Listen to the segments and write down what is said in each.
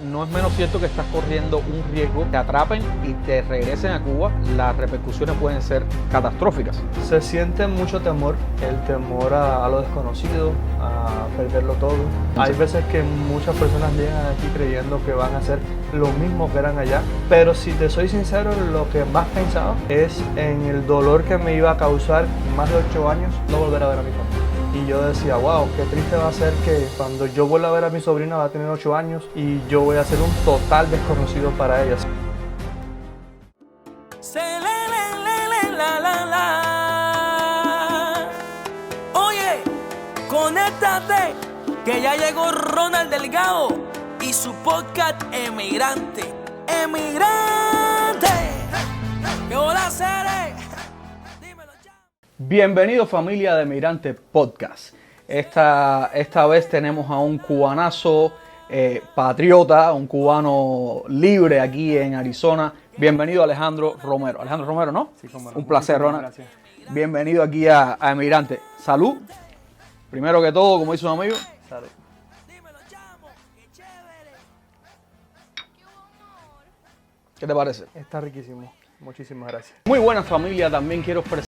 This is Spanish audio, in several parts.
no es menos cierto que estás corriendo un riesgo, te atrapen y te regresen a Cuba, las repercusiones pueden ser catastróficas. Se siente mucho temor, el temor a lo desconocido, a perderlo todo. Hay veces que muchas personas llegan aquí creyendo que van a hacer lo mismo que eran allá, pero si te soy sincero, lo que más pensaba es en el dolor que me iba a causar más de 8 años no volver a ver a mi familia. Y yo decía, wow, qué triste va a ser que cuando yo vuelva a ver a mi sobrina va a tener 8 años y yo voy a ser un total desconocido para ella. Oye, conéctate, que ya llegó Ronald Delgado y su podcast Emigrante. ¡Emigrante! ¡Qué hola, Cere! Dímelo ya. Bienvenido familia de Emigrante Podcast. Esta vez tenemos a un cubanazo patriota, un cubano libre aquí en Arizona. Bienvenido Alejandro Romero. Alejandro Romero, ¿no? Sí, cómo no. Un placer, Ronald. Gracias. Bienvenido aquí a Emigrante. Salud. Primero que todo, como dice un amigo. Salud. Dímelo, chamo, qué chévere. ¿Qué te parece? Está riquísimo. Muchísimas gracias. Muy buena familia. También quiero expresar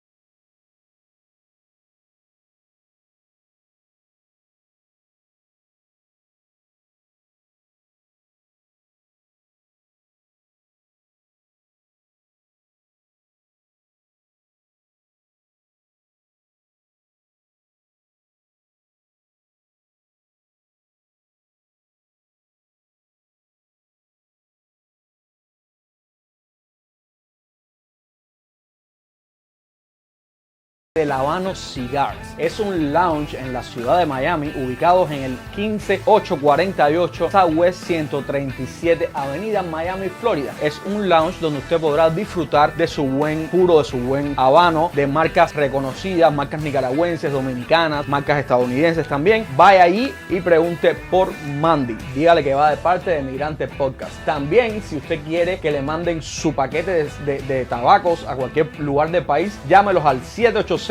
de Habano Cigars. Es un lounge en la ciudad de Miami, ubicados en el 15848 Southwest 137 Avenida Miami, Florida. Es un lounge donde usted podrá disfrutar de su buen puro, de su buen habano, de marcas reconocidas, marcas nicaragüenses, dominicanas, marcas estadounidenses también. Vaya allí y pregunte por Mandy. Dígale que va de parte de Emigrante Podcast. También, si usted quiere que le manden su paquete de tabacos a cualquier lugar del país, llámelos al 786-772-9158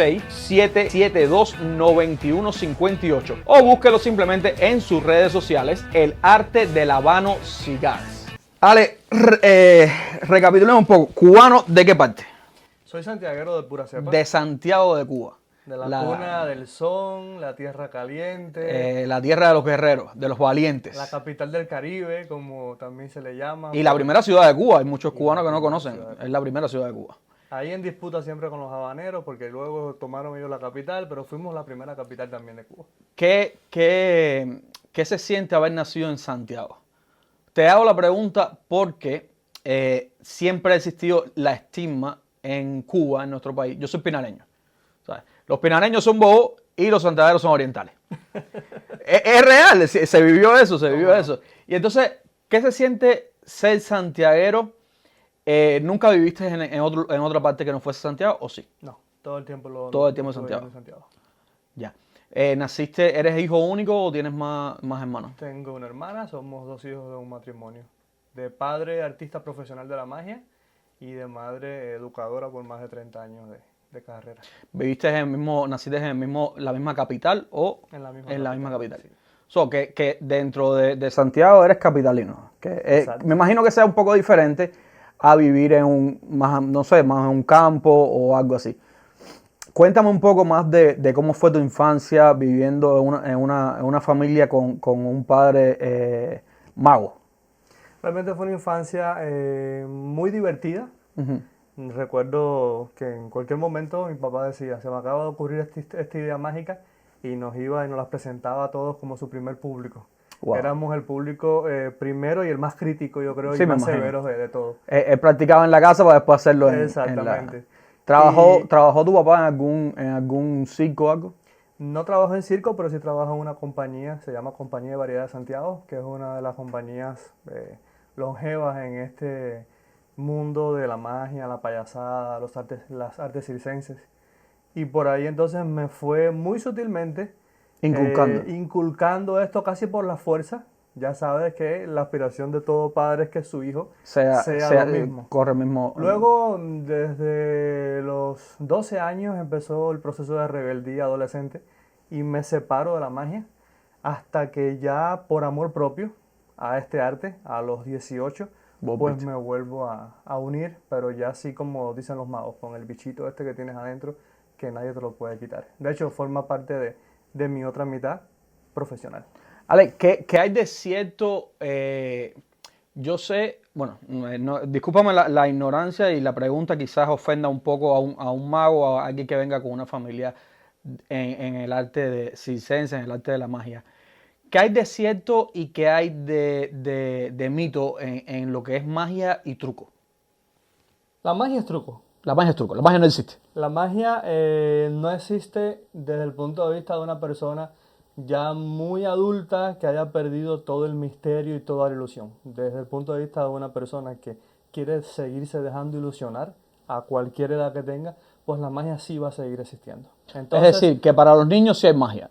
o búsquelo simplemente en sus redes sociales, El Arte del Habano Cigars. Ale, recapitulemos un poco. ¿Cubano de qué parte? Soy santiaguero de pura cepa. De Santiago de Cuba. De la cuna del son, la tierra caliente, La tierra de los guerreros, de los valientes. la capital del Caribe, como también se le llama. Y la primera ciudad de Cuba. Hay muchos cubanos que no primera conocen. ciudad de Cuba. Es la primera ciudad de Cuba. Ahí en disputa siempre con los habaneros, porque luego tomaron ellos la capital, pero fuimos la primera capital también de Cuba. ¿Qué se siente haber nacido en Santiago? Te hago la pregunta porque siempre ha existido la estigma en Cuba, en nuestro país. Yo soy pinareño. ¿Sabes? Los pinareños son bobos y los santiagueros son orientales. Es real, se vivió eso, se vivió eso. Y entonces, ¿qué se siente ser santiaguero? ¿Nunca viviste en otra parte que no fuese Santiago o sí? No, todo el tiempo en Santiago. Ya. ¿Naciste, eres hijo único o tienes más hermanos? Tengo una hermana, somos 2 hijos de un matrimonio. De padre artista profesional de la magia y de madre educadora por más de 30 años de carrera. ¿Viviste naciste en la misma capital o En la misma capital? Sí. So, que dentro de Santiago eres capitalino. Exacto. Me imagino que sea un poco diferente a vivir en más en un campo o algo así. Cuéntame un poco más de cómo fue tu infancia viviendo en una familia con un padre mago. Realmente fue una infancia muy divertida. Uh-huh. Recuerdo que en cualquier momento mi papá decía, se me acaba de ocurrir esta idea mágica, y nos iba y nos las presentaba a todos como su primer público. Wow. Éramos el público primero y el más crítico, yo creo, sí, y más severo de todo. Él practicaba en la casa para después hacerlo Exactamente. ¿Trabajó tu papá en algún circo o algo? No trabajó en circo, pero sí trabajó en una compañía, se llama Compañía de Variedad de Santiago, que es una de las compañías longevas en este mundo de la magia, la payasada, las artes circenses. Y por ahí entonces me fue muy sutilmente inculcando esto casi por la fuerza. Ya sabes que la aspiración de todo padre es que su hijo sea lo mismo. Corre el mismo. Luego, desde los 12 años empezó el proceso de rebeldía adolescente y me separo de la magia hasta que ya por amor propio a este arte a los 18, pues me vuelvo a unir, pero ya así como dicen los magos, con el bichito este que tienes adentro, que nadie te lo puede quitar. De hecho, forma parte de mi otra mitad profesional. Ale, ¿qué hay de cierto? Yo sé, bueno, discúlpame la ignorancia y la pregunta quizás ofenda un poco a un mago o a alguien que venga con una familia en el arte de circense, en el arte de la magia. ¿Qué hay de cierto y qué hay de mito en lo que es magia y truco? La magia es truco. La magia es truco, la magia no existe. La magia no existe desde el punto de vista de una persona ya muy adulta que haya perdido todo el misterio y toda la ilusión. Desde el punto de vista de una persona que quiere seguirse dejando ilusionar a cualquier edad que tenga, pues la magia sí va a seguir existiendo. Entonces, Es decir, que para los niños sí hay magia.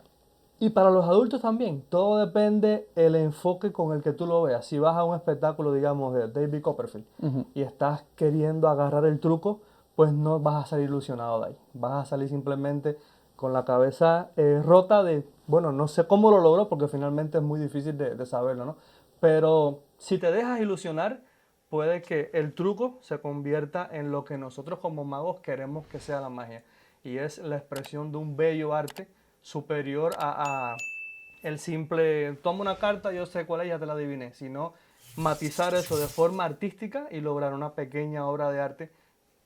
y para los adultos también, todo depende el enfoque con el que tú lo veas. Si vas a un espectáculo, digamos, de David Copperfield y estás queriendo agarrar el truco, pues no vas a salir ilusionado de ahí. Vas a salir simplemente con la cabeza rota de, bueno, no sé cómo lo logró porque finalmente es muy difícil de saberlo, ¿no? Pero si te dejas ilusionar, puede que el truco se convierta en lo que nosotros como magos queremos que sea la magia. Y es la expresión de un bello arte superior a el simple, toma una carta, yo sé cuál es, ya te la adiviné, sino matizar eso de forma artística y lograr una pequeña obra de arte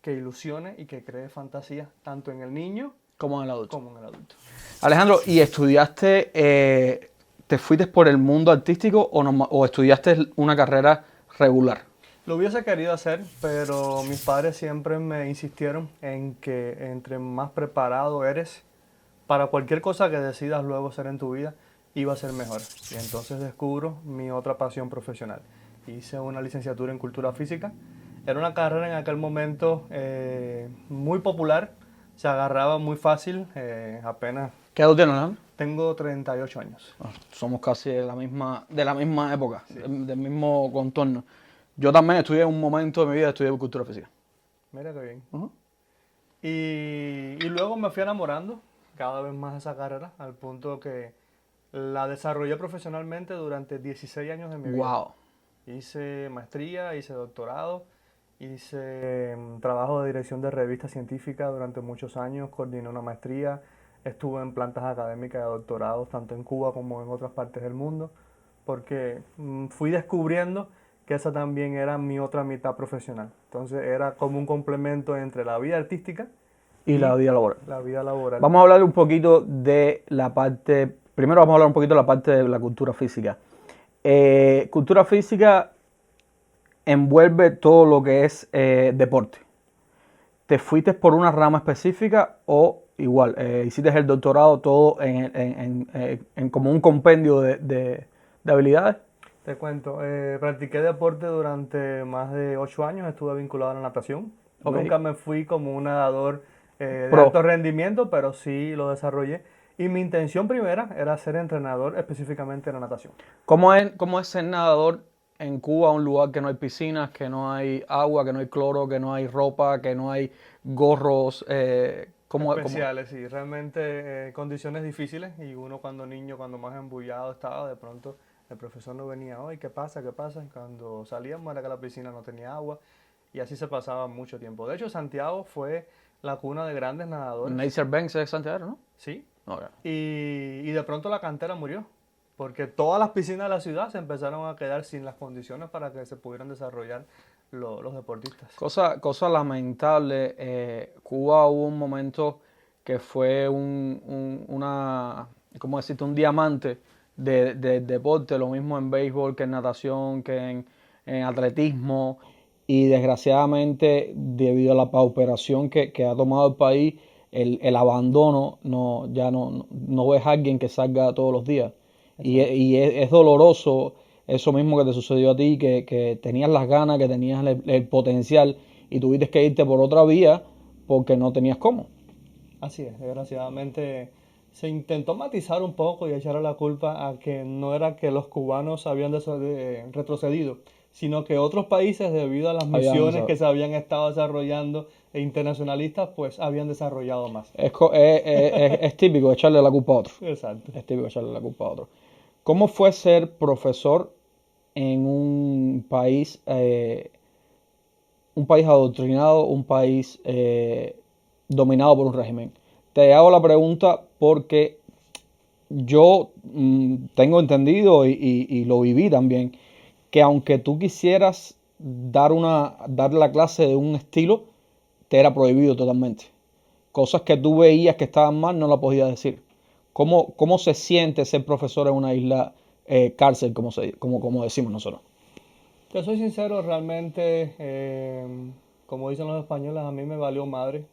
que ilusione y que cree fantasía, tanto en el niño Como en el adulto. como en el adulto. Alejandro, ¿y estudiaste, te fuiste por el mundo artístico o estudiaste una carrera regular? Lo hubiese querido hacer, pero mis padres siempre me insistieron en que entre más preparado eres para cualquier cosa que decidas luego hacer en tu vida, iba a ser mejor. Y entonces descubro mi otra pasión profesional. Hice una licenciatura en Cultura Física. Era una carrera en aquel momento muy popular, se agarraba muy fácil, apenas... ¿Qué edad tienes, Alejandro? Tengo 38 años. Somos casi de la misma época, sí. Del mismo contorno. Yo también estudié un momento de mi vida, estudié Cultura Física. Mira qué bien. Y luego me fui enamorando cada vez más de esa carrera, al punto que la desarrollé profesionalmente durante 16 años de mi vida. Wow. Hice maestría, hice doctorado, hice trabajo de dirección de revista científica durante muchos años, coordiné una maestría, estuve en plantas académicas de doctorados, tanto en Cuba como en otras partes del mundo, porque fui descubriendo que esa también era mi otra mitad profesional. Entonces era como un complemento entre la vida artística y la vida laboral. La vida laboral. Vamos a hablar un poquito de la parte, primero vamos a hablar un poquito de la parte de la cultura física. Cultura física envuelve todo lo que es deporte. ¿Te fuiste por una rama específica o igual, hiciste el doctorado todo en como un compendio de habilidades? Te cuento, practiqué deporte durante más de 8 años, estuve vinculado a la natación. Okay. Nunca me fui como un nadador de alto rendimiento, pero sí lo desarrollé. Y mi intención primera era ser entrenador específicamente de la natación. ¿Cómo es ser nadador en Cuba, un lugar que no hay piscinas, que no hay agua, que no hay cloro, que no hay ropa, que no hay gorros? Especiales, sí, realmente condiciones difíciles. Y uno cuando niño, cuando más embullado estaba, de pronto el profesor no venía, hoy, ¿qué pasa? ¿Qué pasa? Y cuando salíamos era que la piscina no tenía agua. Y así se pasaba mucho tiempo. De hecho, Santiago fue la cuna de grandes nadadores. Nasser Banks es Santiago, ¿no? Sí. Okay. Y de pronto la cantera murió. Porque todas las piscinas de la ciudad se empezaron a quedar sin las condiciones para que se pudieran desarrollar los deportistas. Cosa lamentable. Cuba hubo un momento que fue una ¿cómo decirte? Un diamante de deporte. Lo mismo en béisbol que en natación, que en atletismo. Y desgraciadamente, debido a la pauperación que ha tomado el país, el abandono, ya no ves a alguien que salga todos los días. Y es doloroso eso mismo que te sucedió a ti, que tenías las ganas, que tenías el potencial y tuviste que irte por otra vía porque no tenías cómo. Así es, desgraciadamente se intentó matizar un poco y echarle la culpa a que no era que los cubanos habían retrocedido, sino que otros países, debido a las misiones que se habían estado desarrollando e internacionalistas, pues habían desarrollado más. Es típico echarle la culpa a otro. Exacto. Es típico echarle la culpa a otro. ¿Cómo fue ser profesor en un país adoctrinado, un país dominado por un régimen? Te hago la pregunta porque yo tengo entendido y lo viví también, que aunque tú quisieras dar la clase de un estilo, te era prohibido totalmente. Cosas que tú veías que estaban mal, no las podías decir. ¿Cómo se siente ser profesor en una isla cárcel, como decimos nosotros? Te soy sincero, realmente, como dicen los españoles, a mí me valió madre.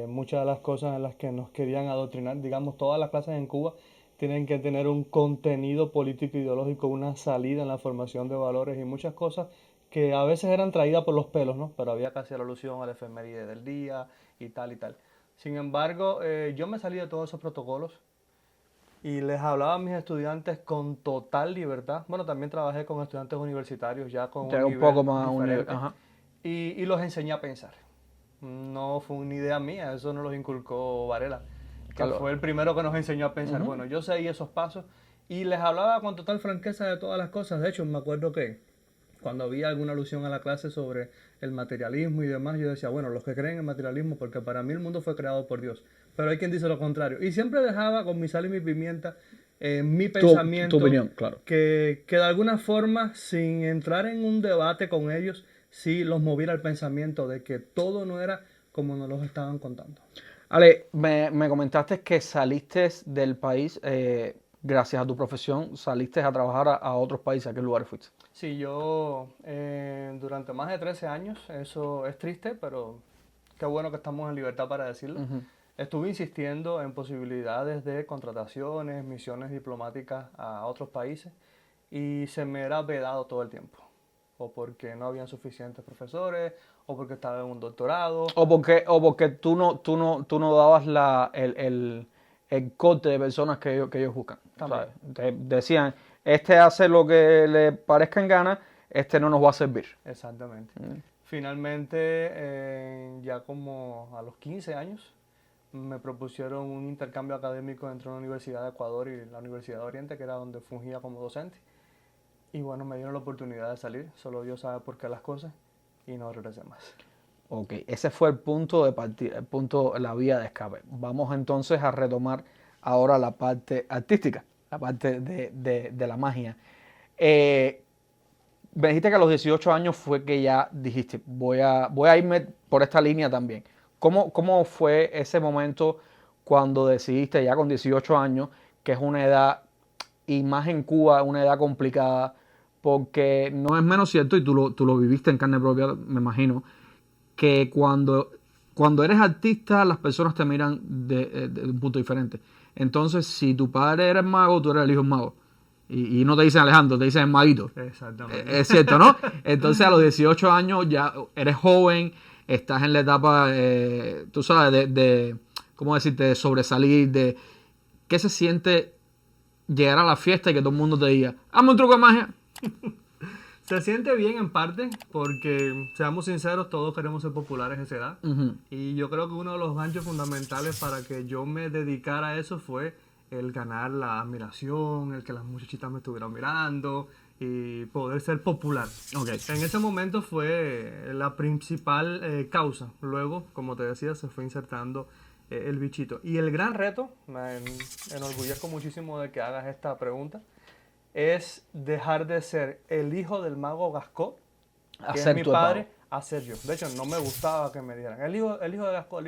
Muchas de las cosas en las que nos querían adoctrinar, digamos, todas las clases en Cuba tienen que tener un contenido político ideológico, una salida en la formación de valores y muchas cosas que a veces eran traídas por los pelos, ¿no? Pero había que hacer alusión a la efeméride del día y tal y tal. Sin embargo, yo me salí de todos esos protocolos y les hablaba a mis estudiantes con total libertad. Bueno, también trabajé con estudiantes universitarios ya con Te un da un poco nivel más un nivel. diferente Ajá. y los enseñé a pensar. No fue una idea mía, eso nos lo inculcó Varela, que Claro. fue el primero que nos enseñó a pensar. Bueno, yo seguí esos pasos y les hablaba con total franqueza de todas las cosas. De hecho, me acuerdo que cuando había alguna alusión a la clase sobre el materialismo y demás, yo decía, bueno, los que creen en materialismo, porque para mí el mundo fue creado por Dios, pero hay quien dice lo contrario. Y siempre dejaba con mi sal y mi pimienta mi Tu pensamiento, opinión, claro. que de alguna forma, sin entrar en un debate con ellos, sí los moviera el pensamiento de que todo no era como nos lo estaban contando. Ale, me comentaste que saliste del país, gracias a tu profesión, saliste a trabajar a otros países. ¿A qué lugares fuiste? Sí, yo durante más de 13 años, eso es triste, pero qué bueno que estamos en libertad para decirlo. Estuve insistiendo en posibilidades de contrataciones, misiones diplomáticas a otros países y se me era vedado todo el tiempo. O porque no habían suficientes profesores, o porque estaba en un doctorado. O porque tú no dabas el corte de personas que ellos buscan. También. ¿Sabes? Decían, este hace lo que le parezca en gana, este no nos va a servir. Exactamente. Finalmente, ya como a los 15 años, me propusieron un intercambio académico entre una universidad de Ecuador y la Universidad de Oriente, que era donde fungía como docente. Y bueno, me dieron la oportunidad de salir, solo Dios sabe por qué las cosas, y no regresé más. Ok, ese fue el punto de partida, la vía de escape. Vamos entonces a retomar ahora la parte artística, la parte de la magia. Eh, Me dijiste que a los 18 años fue que ya dijiste, voy a irme por esta línea también. ¿Cómo fue ese momento cuando decidiste ya con 18 años, que es una edad, y más en Cuba, una edad complicada, porque no es menos cierto, y tú lo viviste en carne propia, me imagino, que cuando eres artista, las personas te miran de un punto diferente. Entonces, si tu padre era el mago, tú eres el hijo del mago. Y no te dicen Alejandro, te dicen el maguito. Exactamente. Es cierto, ¿no? Entonces, a los 18 años ya eres joven, estás en la etapa, tú sabes, ¿cómo decirte?, de sobresalir, de qué se siente llegar a la fiesta y que todo el mundo te diga, hazme un truco de magia. Se siente bien en parte, porque, seamos sinceros, todos queremos ser populares a esa edad. Y yo creo que uno de los ganchos fundamentales para que yo me dedicara a eso fue el ganar la admiración, el que las muchachitas me estuvieran mirando y poder ser popular. Okay. En ese momento fue la principal causa. Luego, como te decía, se fue insertando el bichito. Y el gran reto, me enorgullezco muchísimo de que hagas esta pregunta, es dejar de ser el hijo del mago Gascó, que es mi padre, a ser yo. De hecho, no me gustaba que me dijeran el hijo de Gascó,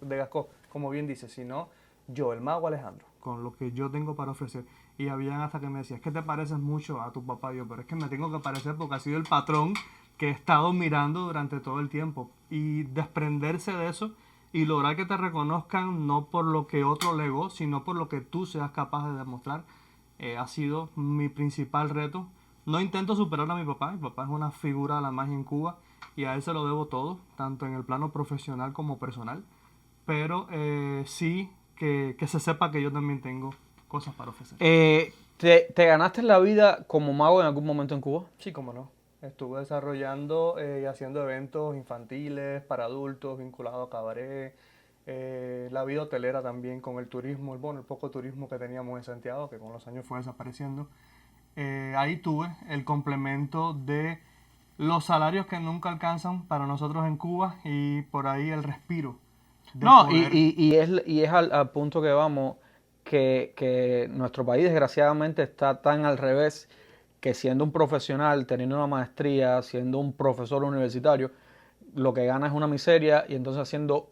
de Gascó, como bien dice, sino yo, el mago Alejandro, con lo que yo tengo para ofrecer. Y habían hasta que me decían, es que te pareces mucho a tu papá. Yo, pero es que me tengo que parecer porque ha sido el patrón que he estado mirando durante todo el tiempo. Y desprenderse de eso y lograr que te reconozcan no por lo que otro legó, sino por lo que tú seas capaz de demostrar. Ha sido mi principal reto. No intento superar a mi papá es una figura de la magia en Cuba y a él se lo debo todo, tanto en el plano profesional como personal, pero sí que se sepa que yo también tengo cosas para ofrecer. ¿Te ganaste la vida como mago en algún momento en Cuba? Sí, cómo no. Estuve desarrollando y haciendo eventos infantiles para adultos vinculados a cabaret, la vida hotelera también con el turismo, el poco turismo que teníamos en Santiago, que con los años fue desapareciendo. ahí tuve el complemento de los salarios que nunca alcanzan para nosotros en Cuba y por ahí el respiro. No, poder... y es al punto que vamos, que nuestro país desgraciadamente está tan al revés que siendo un profesional, teniendo una maestría, siendo un profesor universitario, lo que gana es una miseria y entonces haciendo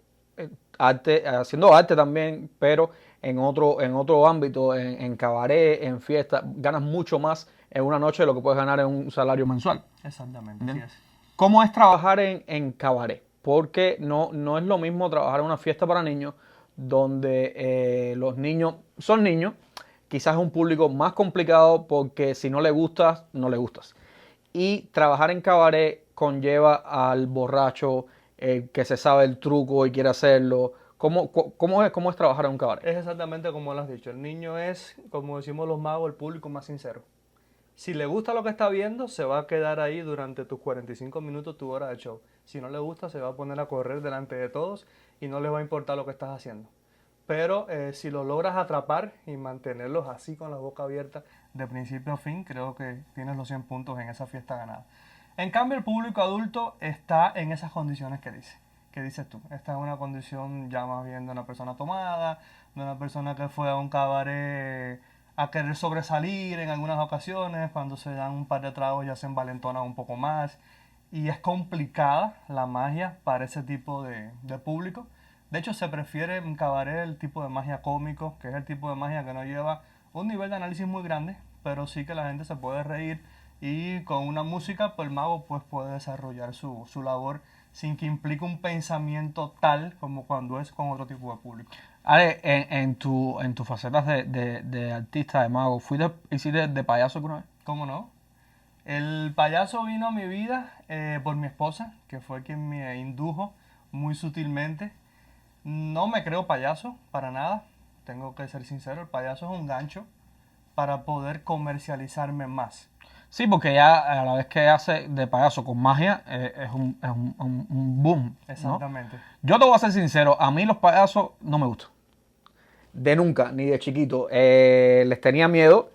arte también, pero en otro ámbito, en cabaret, en fiesta, ganas mucho más en una noche de lo que puedes ganar en un salario mensual. Exactamente, así es. ¿Cómo es trabajar en cabaret? Porque no es lo mismo trabajar en una fiesta para niños donde los niños son niños, quizás es un público más complicado porque si no le gustas, no le gustas. Y trabajar en cabaret conlleva al borracho que se sabe el truco y quiere hacerlo. ¿Cómo es trabajar en un cabaret? Es exactamente como lo has dicho. El niño es, como decimos los magos, el público más sincero. Si le gusta lo que está viendo, se va a quedar ahí durante tus 45 minutos, tu hora de show. Si no le gusta, se va a poner a correr delante de todos y no le va a importar lo que estás haciendo. Pero si lo logras atrapar y mantenerlos así con la boca abierta de principio a fin, creo que tienes los 100 puntos en esa fiesta ganada. En cambio, el público adulto está en esas condiciones que dices tú. Está en una condición ya más bien de una persona tomada, de una persona que fue a un cabaret a querer sobresalir en algunas ocasiones, cuando se dan un par de tragos ya se envalentonan un poco más y es complicada la magia para ese tipo de público. De hecho, se prefiere en cabaret el tipo de magia cómico, que es el tipo de magia que no lleva un nivel de análisis muy grande, pero sí que la gente se puede reír y con una música pues el mago pues puede desarrollar su labor sin que implique un pensamiento tal como cuando es con otro tipo de público. Ale, en tus facetas de artista, de mago, ¿hiciste de payaso alguna vez? ¿Cómo no? El payaso vino a mi vida por mi esposa, que fue quien me indujo muy sutilmente. No me creo payaso, para nada. Tengo que ser sincero, el payaso es un gancho para poder comercializarme más. Sí, porque ya a la vez que hace de payaso con magia, es un boom, ¿no? Exactamente. Yo te voy a ser sincero, a mí los payasos no me gustan. De nunca, ni de chiquito. Les tenía miedo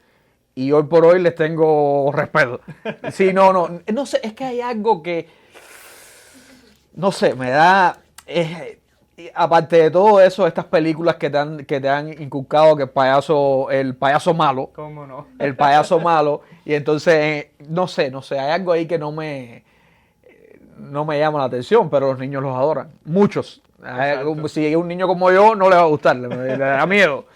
y hoy por hoy les tengo respeto. Sí, no sé, es que hay algo que, no sé, me da... aparte de todo eso, estas películas que te han inculcado que el payaso malo, ¿Cómo no? el payaso malo, y entonces, no sé, hay algo ahí que no me llama la atención, pero los niños los adoran, muchos. Si es un niño como yo, no le va a gustar, le da miedo,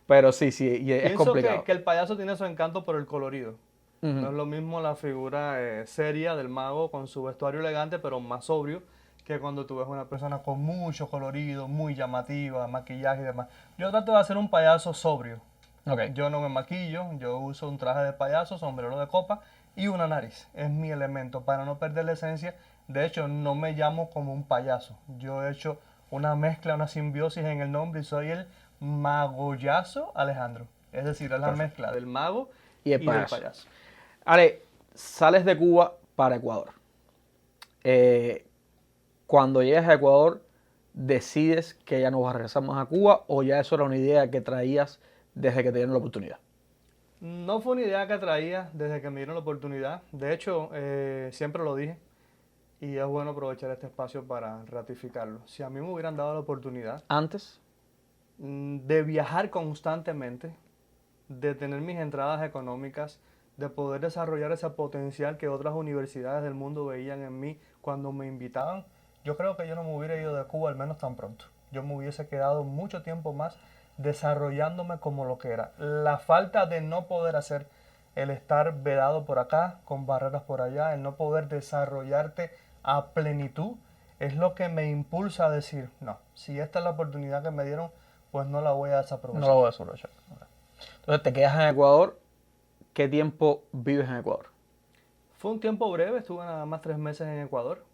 pero sí, y es complicado. Pienso que el payaso tiene su encanto por el colorido. No es lo mismo la figura seria del mago con su vestuario elegante, pero más sobrio, que cuando tú ves una persona con mucho colorido, muy llamativa, maquillaje y demás. Yo trato de hacer un payaso sobrio. Okay. Yo no me maquillo, yo uso un traje de payaso, sombrero de copa y una nariz. Es mi elemento para no perder la esencia. De hecho, no me llamo como un payaso. Yo he hecho una mezcla, una simbiosis en el nombre y soy el Magoyazo Alejandro. Es decir, es la mezcla del mago y del payaso. Ale, sales de Cuba para Ecuador. Cuando llegas a Ecuador, ¿decides que ya no vas a regresar más a Cuba o ya eso era una idea que traías desde que te dieron la oportunidad? No fue una idea que traía desde que me dieron la oportunidad. De hecho, siempre lo dije y es bueno aprovechar este espacio para ratificarlo. Si a mí me hubieran dado la oportunidad ¿Antes? De viajar constantemente, de tener mis entradas económicas, de poder desarrollar ese potencial que otras universidades del mundo veían en mí cuando me invitaban, yo creo que yo no me hubiera ido de Cuba al menos tan pronto. Yo me hubiese quedado mucho tiempo más desarrollándome como lo que era. La falta de no poder hacer, el estar vedado por acá, con barreras por allá, el no poder desarrollarte a plenitud, es lo que me impulsa a decir, no, si esta es la oportunidad que me dieron, pues no la voy a desaprovechar. No la voy a desaprovechar. Entonces te quedas en Ecuador. ¿Qué tiempo vives en Ecuador? Fue un tiempo breve, estuve nada más 3 meses en Ecuador.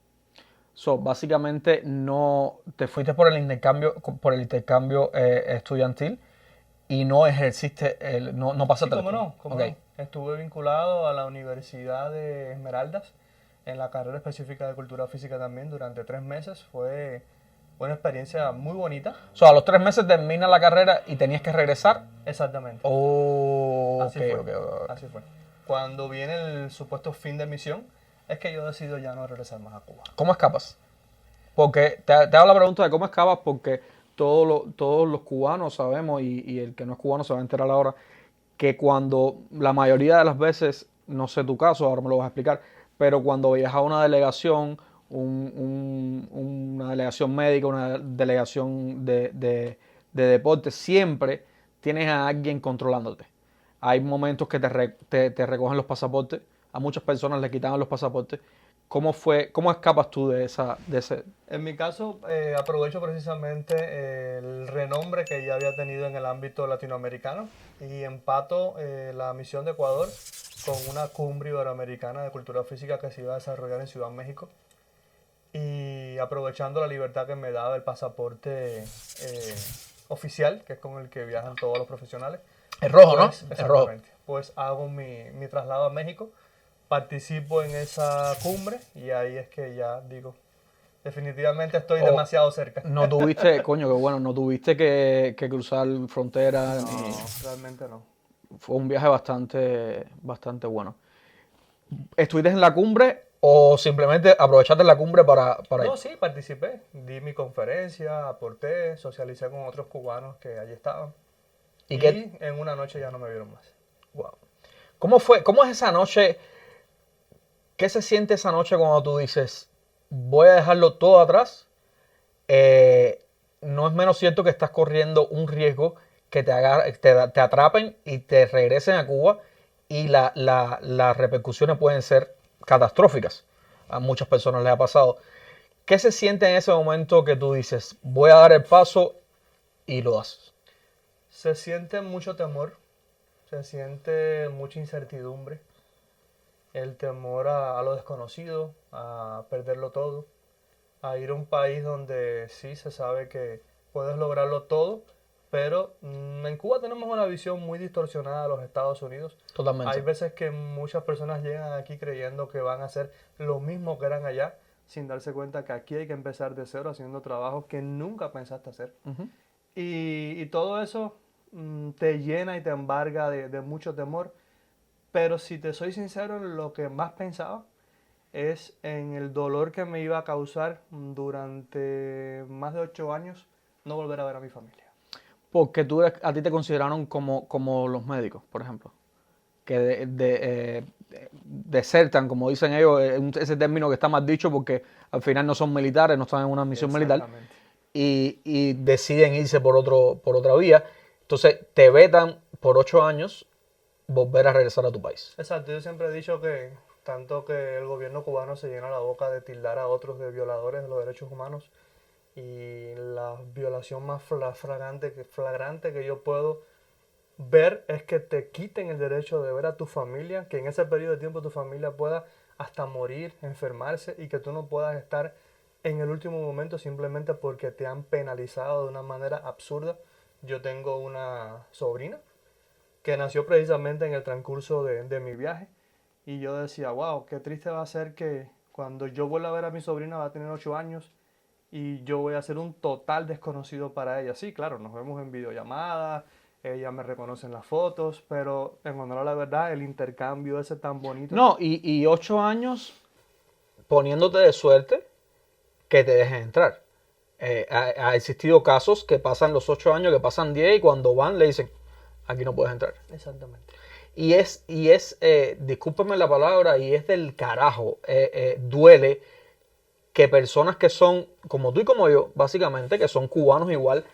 Básicamente no te fuiste por el intercambio estudiantil y no ejerciste, no pasaste. Sí, ¿cómo no? Estuve vinculado a la Universidad de Esmeraldas en la carrera específica de Cultura Física también durante 3 meses. Fue una experiencia muy bonita. A los 3 meses termina la carrera y tenías que regresar. Exactamente. Oh, Así fue. Cuando viene el supuesto fin de misión, es que yo decido ya no regresar más a Cuba. ¿Cómo escapas? Porque te hago la pregunta de cómo escapas porque todos los cubanos sabemos, y el que no es cubano se va a enterar ahora, que cuando la mayoría de las veces, no sé tu caso, ahora me lo vas a explicar, pero cuando viajas a una delegación, una delegación médica, una delegación de deporte, siempre tienes a alguien controlándote. Hay momentos que te recogen los pasaportes, a muchas personas le quitaban los pasaportes. ¿Cómo escapas tú de ese? En mi caso, aprovecho precisamente el renombre que ya había tenido en el ámbito latinoamericano y empato la misión de Ecuador con una cumbre iberoamericana de cultura física que se iba a desarrollar en Ciudad México. Y aprovechando la libertad que me daba el pasaporte oficial, que es con el que viajan todos los profesionales. Es rojo, pues, ¿no? Es rojo. Pues hago mi traslado a México, participo en esa cumbre y ahí es que ya digo, definitivamente estoy demasiado cerca. No tuviste, coño, qué bueno, no tuviste que cruzar frontera. No, realmente no. Fue un viaje bastante bueno. ¿Estuviste en la cumbre o simplemente aprovechaste la cumbre para No, ir? sí, participé, di mi conferencia, aporté, socialicé con otros cubanos que allí estaban. Y en una noche ya no me vieron más. Wow. ¿Cómo es esa noche? ¿Qué se siente esa noche cuando tú dices, voy a dejarlo todo atrás? No es menos cierto que estás corriendo un riesgo que te atrapen y te regresen a Cuba y las repercusiones pueden ser catastróficas. A muchas personas les ha pasado. ¿Qué se siente en ese momento que tú dices, voy a dar el paso y lo das? Se siente mucho temor, se siente mucha incertidumbre, el temor a lo desconocido, a perderlo todo, a ir a un país donde sí se sabe que puedes lograrlo todo, pero en Cuba tenemos una visión muy distorsionada de los Estados Unidos. Totalmente. Hay veces que muchas personas llegan aquí creyendo que van a hacer lo mismo que eran allá, sin darse cuenta que aquí hay que empezar de cero haciendo trabajos que nunca pensaste hacer. Uh-huh. Y todo eso te llena y te embarga de mucho temor. Pero si te soy sincero, lo que más pensaba es en el dolor que me iba a causar durante más de 8 años no volver a ver a mi familia. Porque a ti te consideraron como los médicos, por ejemplo, que desertan, como dicen ellos, ese término que está mal dicho porque al final no son militares, no están en una misión militar y deciden irse por otra vía. Entonces te vetan por 8 años volver a regresar a tu país. Exacto, yo siempre he dicho que tanto que el gobierno cubano se llena la boca de tildar a otros de violadores de los derechos humanos y la violación más flagrante que yo puedo ver es que te quiten el derecho de ver a tu familia, que en ese periodo de tiempo tu familia pueda hasta morir, enfermarse y que tú no puedas estar en el último momento simplemente porque te han penalizado de una manera absurda. Yo tengo una sobrina que nació precisamente en el transcurso de mi viaje y yo decía, wow, qué triste va a ser que cuando yo vuelva a ver a mi sobrina va a tener 8 años y yo voy a ser un total desconocido para ella. Sí, claro, nos vemos en videollamadas, ella me reconoce en las fotos, pero en honor a la verdad, el intercambio ese tan bonito. No, y 8 años poniéndote de suerte que te dejen entrar. Ha existido casos que pasan los 8 años, que pasan 10 y cuando van le dicen, aquí no puedes entrar. Exactamente. Y es discúlpame la palabra, y es del carajo. Duele que personas que son, como tú y como yo, básicamente, que son cubanos igual,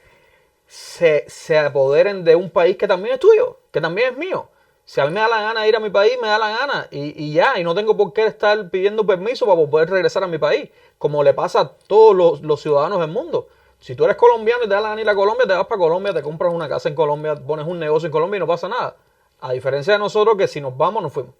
se apoderen de un país que también es tuyo, que también es mío. Si a mí me da la gana de ir a mi país, me da la gana. Y ya, y no tengo por qué estar pidiendo permiso para poder regresar a mi país, como le pasa a todos los ciudadanos del mundo. Si tú eres colombiano y te da la gana ir a Colombia, te vas para Colombia, te compras una casa en Colombia, pones un negocio en Colombia y no pasa nada. A diferencia de nosotros que si nos vamos, nos fuimos.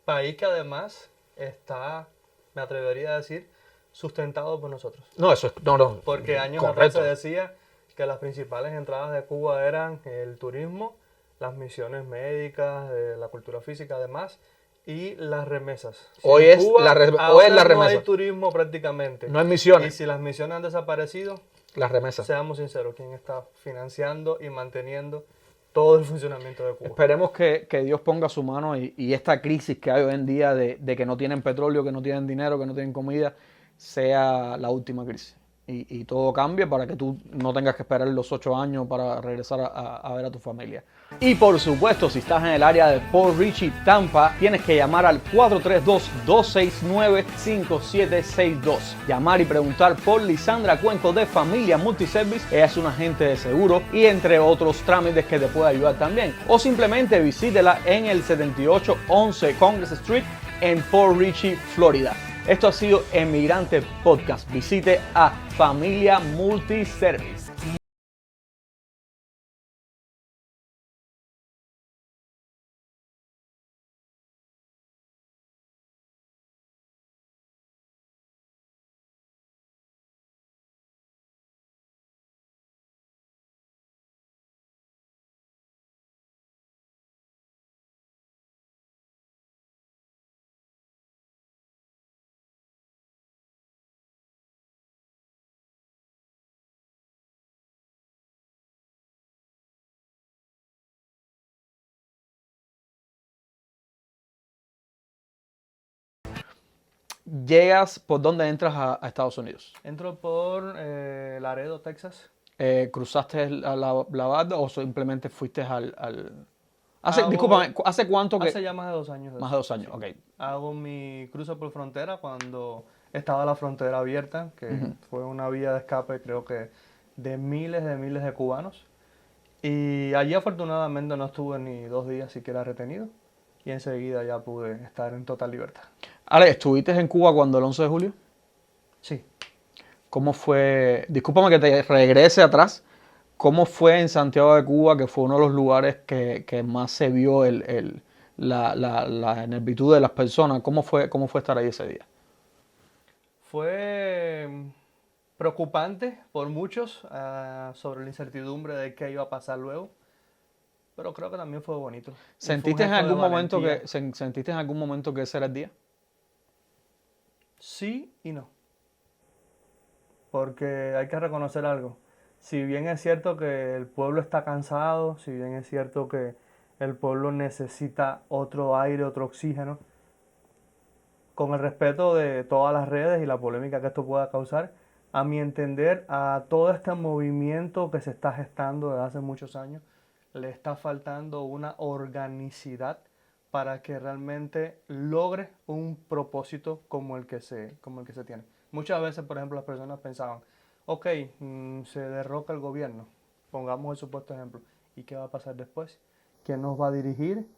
País que además está, me atrevería a decir, sustentado por nosotros. No, eso es, no. Porque años atrás se decía que las principales entradas de Cuba eran el turismo, las misiones médicas, la cultura física además, y las remesas. Hoy es la remesa. No hay turismo prácticamente. No hay misiones. Y si las misiones han desaparecido, las remesas. Seamos sinceros, ¿quién está financiando y manteniendo todo el funcionamiento de Cuba. Esperemos que Dios ponga su mano y esta crisis que hay hoy en día de que no tienen petróleo, que no tienen dinero, que no tienen comida, sea la última crisis. Y todo cambie para que tú no tengas que esperar los 8 años para regresar a ver a tu familia. Y por supuesto, si estás en el área de Port Richey, Tampa, tienes que llamar al 432-269-5762. Llamar y preguntar por Lisandra Cuenco de Familia Multiservice. Ella es una agente de seguro y entre otros trámites que te puede ayudar también. O simplemente visítela en el 7811 Congress Street en Port Richey, Florida. Esto ha sido Emigrante Podcast. Visite a Familia Multiservice. Llegas por donde entras a Estados Unidos. Entro por Laredo, Texas. ¿Cruzaste la barda o simplemente fuiste Hago- discúlpame, ¿hace cuánto que...? Hace ya más de 2 años. de Más eso. de 2 años, ok. Hago mi cruce por frontera cuando estaba la frontera abierta, que fue una vía de escape, creo que de miles de cubanos. Y allí afortunadamente no estuve ni 2 días siquiera retenido. Y enseguida ya pude estar en total libertad. Ale, ¿estuviste en Cuba cuando el 11 de julio? Sí. ¿Cómo fue? Discúlpame que te regrese atrás. ¿Cómo fue en Santiago de Cuba, que fue uno de los lugares que más se vio la nervitud de las personas? ¿Cómo fue estar ahí ese día? Fue preocupante por muchos sobre la incertidumbre de qué iba a pasar luego. Pero creo que también fue bonito. Y fue un ¿Sentiste en gesto de algún momento valentía. sentiste en algún momento que ese era el día? Sí y no. Porque hay que reconocer algo. Si bien es cierto que el pueblo está cansado, si bien es cierto que el pueblo necesita otro aire, otro oxígeno, con el respeto de todas las redes y la polémica que esto pueda causar, a mi entender, a todo este movimiento que se está gestando desde hace muchos años, le está faltando una organicidad para que realmente logre un propósito como el que se tiene. Muchas veces, por ejemplo, las personas pensaban, ok, se derroca el gobierno, pongamos el supuesto ejemplo, ¿y qué va a pasar después? ¿Quién nos va a dirigir?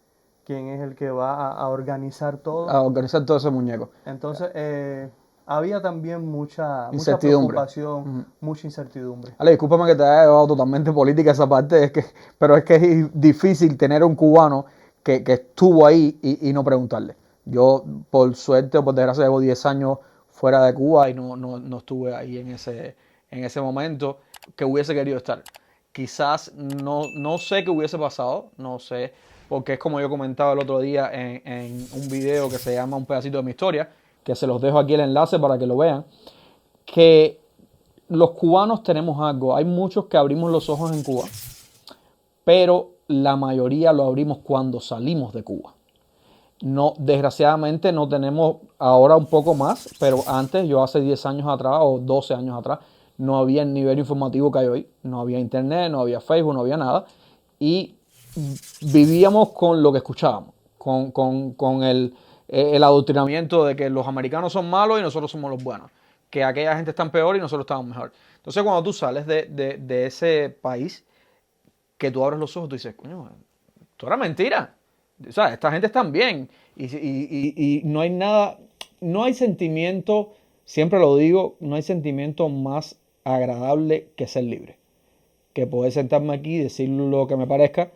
¿Quién es el que va a organizar todo? A organizar todo ese muñeco. Entonces, había también mucha Incertidumbre. preocupación, mucha incertidumbre. Ale, discúlpame que te haya llevado totalmente política esa parte, pero es que es difícil tener un cubano que estuvo ahí y no preguntarle. Yo, por suerte o por desgracia, llevo 10 años fuera de Cuba y no estuve ahí en ese momento que hubiese querido estar. Quizás no sé qué hubiese pasado, no sé, porque es como yo comentaba el otro día en un video que se llama Un pedacito de mi historia, que se los dejo aquí el enlace para que lo vean, que los cubanos tenemos algo. Hay muchos que abrimos los ojos en Cuba, pero la mayoría lo abrimos cuando salimos de Cuba. No, desgraciadamente no tenemos ahora un poco más, pero antes, yo hace 10 años atrás o 12 años atrás, no había el nivel informativo que hay hoy. No había internet, no había Facebook, no había nada. Y vivíamos con lo que escuchábamos, con el adoctrinamiento de que los americanos son malos y nosotros somos los buenos, que aquella gente está peor y nosotros estamos mejor. Entonces, cuando tú sales de ese país, que tú abres los ojos, tú dices, coño, esto era mentira. O sea, esta gente está bien. Y no hay nada, no hay sentimiento, siempre lo digo, no hay sentimiento más agradable que ser libre. Que poder sentarme aquí y decir lo que me parezca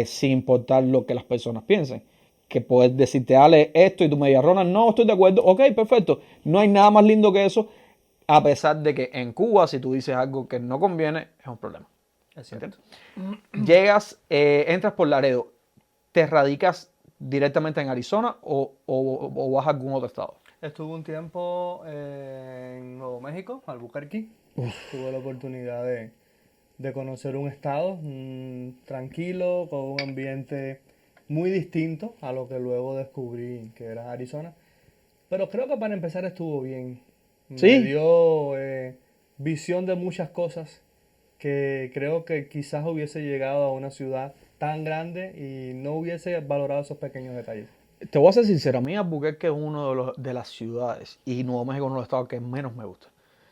sin importar lo que las personas piensen. Que poder decirte, Ale, esto y tú me digas, Ronald, no, estoy de acuerdo. Ok, perfecto. No hay nada más lindo que eso, a pesar de que en Cuba, si tú dices algo que no conviene, es un problema. Es cierto. Llegas, entras por Laredo, ¿te radicas directamente en Arizona o vas a algún otro estado? Estuve un tiempo en Nuevo México, Albuquerque. Tuve la oportunidad de conocer un estado tranquilo, con un ambiente muy distinto a lo que luego descubrí que era Arizona. Pero creo que para empezar estuvo bien. ¿Sí? Me dio visión de muchas cosas que creo que quizás hubiese llegado a una ciudad tan grande y no hubiese valorado esos pequeños detalles. Te voy a ser sincero, a mí Albuquerque es uno de las ciudades y Nuevo México es uno de los estados que menos me gusta.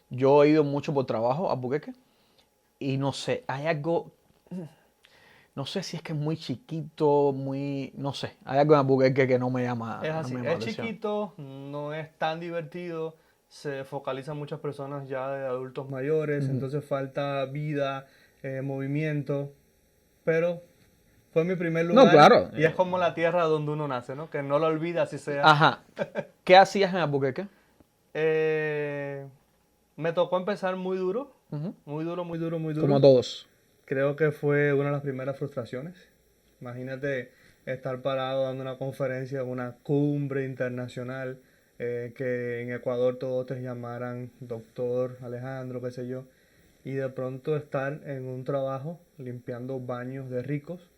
Yo he ido mucho por trabajo a Albuquerque y no sé, hay algo, no sé si es que es muy chiquito, no sé, hay algo en Albuquerque que no me llama, Es no así, me llama la es atención. chiquito, no es tan divertido, se focalizan muchas personas ya de adultos mayores, entonces falta vida, movimiento, pero fue mi primer No, lugar claro. y es como la tierra donde uno nace, ¿no? Que no lo olvida así sea. Ajá. ¿Qué hacías en Albuquerque? Me tocó empezar muy duro, Ujú. muy duro, muy duro, muy duro. Como todos. Creo que fue una de las primeras frustraciones. Imagínate estar parado dando una conferencia en una cumbre internacional, que en Ecuador todos te llamaran doctor Alejandro, qué sé yo, y de pronto estar en un trabajo limpiando baños de ricos,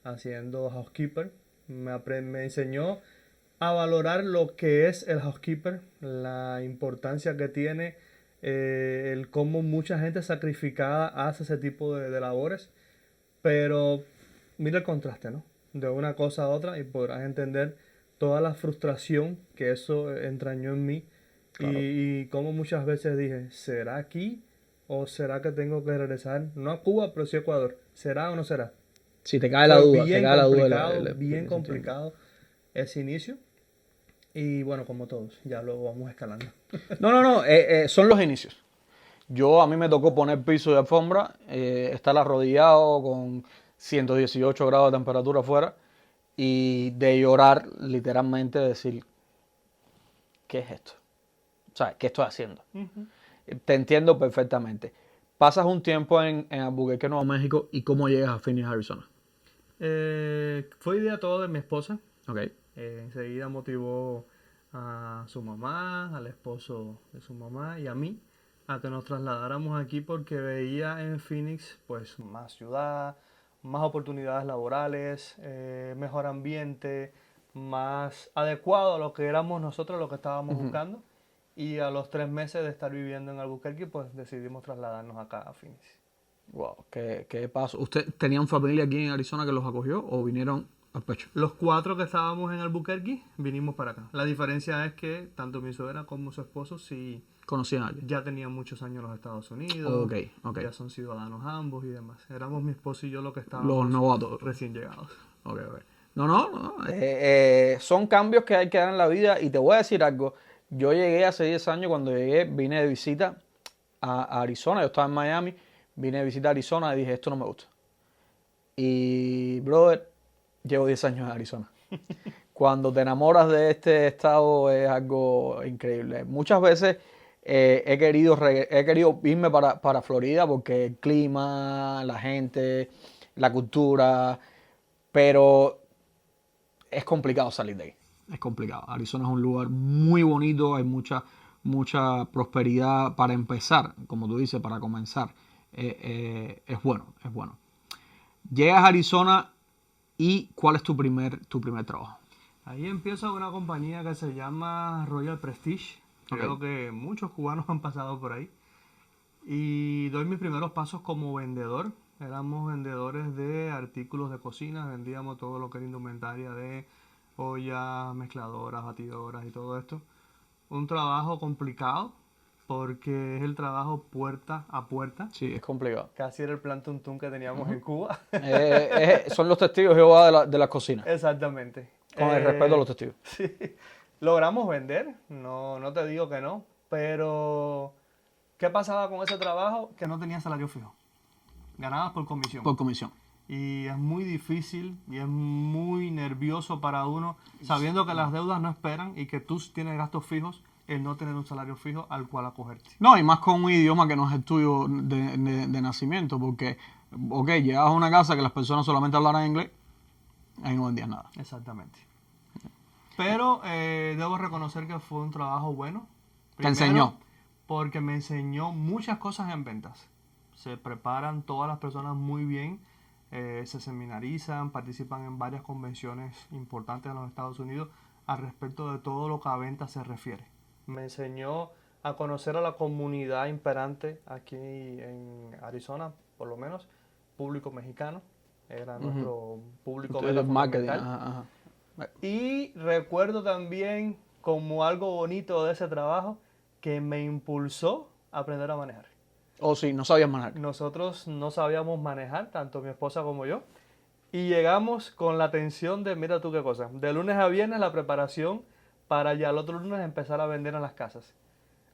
haciendo housekeeper. Me enseñó a valorar lo que es el housekeeper, la importancia que tiene, el cómo mucha gente sacrificada hace ese tipo de labores. Pero mira el contraste, ¿no? De una cosa a otra y podrás entender toda la frustración que eso entrañó en mí. Claro. Y cómo muchas veces dije, ¿será aquí o será que tengo que regresar? No a Cuba, pero sí a Ecuador. ¿Será o no será? Si te cae la Fue duda, te bien cae la duda. complicado, bien complicado ese inicio. Y bueno, como todos, ya luego vamos escalando. No, son los inicios. A mí me tocó poner piso de alfombra, estar arrodillado con 118 grados de temperatura afuera y de llorar literalmente, decir, ¿qué es esto? O sea, ¿qué estoy haciendo? Te entiendo perfectamente. Pasas un tiempo en Albuquerque, Nuevo México, ¿y cómo llegas a Phoenix, Arizona? Fue idea todo de mi esposa. Ok. Enseguida motivó a su mamá, al esposo de su mamá y a mí a que nos trasladáramos aquí porque veía en Phoenix pues más ciudad, más oportunidades laborales, mejor ambiente, más adecuado a lo que éramos nosotros, lo que estábamos buscando. Y a los 3 meses de estar viviendo en Albuquerque pues decidimos trasladarnos acá a Phoenix. Wow, ¿qué pasó? ¿Usted tenían familia aquí en Arizona que los acogió o vinieron al pecho? Los 4 que estábamos en Albuquerque vinimos para acá. La diferencia es que tanto mi suegra como su esposo sí ¿Conocían a alguien? ya tenían muchos años en los Estados Unidos. Ok. Ya son ciudadanos ambos y demás. Éramos mi esposo y yo los que estábamos Los novatos. recién llegados. Ok. No. Son cambios que hay que dar en la vida y te voy a decir algo. Yo llegué hace 10 años, cuando llegué, vine de visita a Arizona. Yo estaba en Miami, vine de visita a Arizona y dije, esto no me gusta. Y, brother, llevo 10 años en Arizona. Cuando te enamoras de este estado es algo increíble. Muchas veces he querido irme para Florida porque el clima, la gente, la cultura, pero es complicado salir de ahí. Es complicado. Arizona es un lugar muy bonito, hay mucha prosperidad para empezar, como tú dices, para comenzar. Es bueno. Llegas a Arizona y ¿cuál es tu primer trabajo? Ahí empiezo una compañía que se llama Royal Prestige. Creo que muchos cubanos han pasado por ahí. Y doy mis primeros pasos como vendedor. Éramos vendedores de artículos de cocina. Vendíamos todo lo que era indumentaria de ollas, mezcladoras, batidoras y todo esto. Un trabajo complicado porque es el trabajo puerta a puerta. Sí, es complicado. Casi era el plan tuntún que teníamos en Cuba. Son los testigos de Jehová de la cocina. Exactamente. Con el respeto a los testigos. Sí. Logramos vender, no te digo que no, pero ¿qué pasaba con ese trabajo? Que no tenía salario fijo. Ganabas por comisión. Por comisión. Y es muy difícil y es muy nervioso para uno, sabiendo que las deudas no esperan y que tú tienes gastos fijos, el no tener un salario fijo al cual acogerte. No, y más con un idioma que no es el tuyo de nacimiento, porque, ok, llegabas a una casa que las personas solamente hablaran inglés, ahí no vendías nada. Exactamente. Pero debo reconocer que fue un trabajo bueno. Te enseñó. Porque me enseñó muchas cosas en ventas. Se preparan todas las personas muy bien, se seminarizan, participan en varias convenciones importantes en los Estados Unidos al respecto de todo lo que a venta se refiere. Me enseñó a conocer a la comunidad imperante aquí en Arizona, por lo menos, público mexicano, era nuestro público meta marketing. fundamental. Y recuerdo también como algo bonito de ese trabajo que me impulsó a aprender a manejar. Sí, no sabías manejar. Nosotros no sabíamos manejar, tanto mi esposa como yo, y llegamos con la tensión de, mira tú qué cosa, de lunes a viernes la preparación para ya el otro lunes empezar a vender en las casas.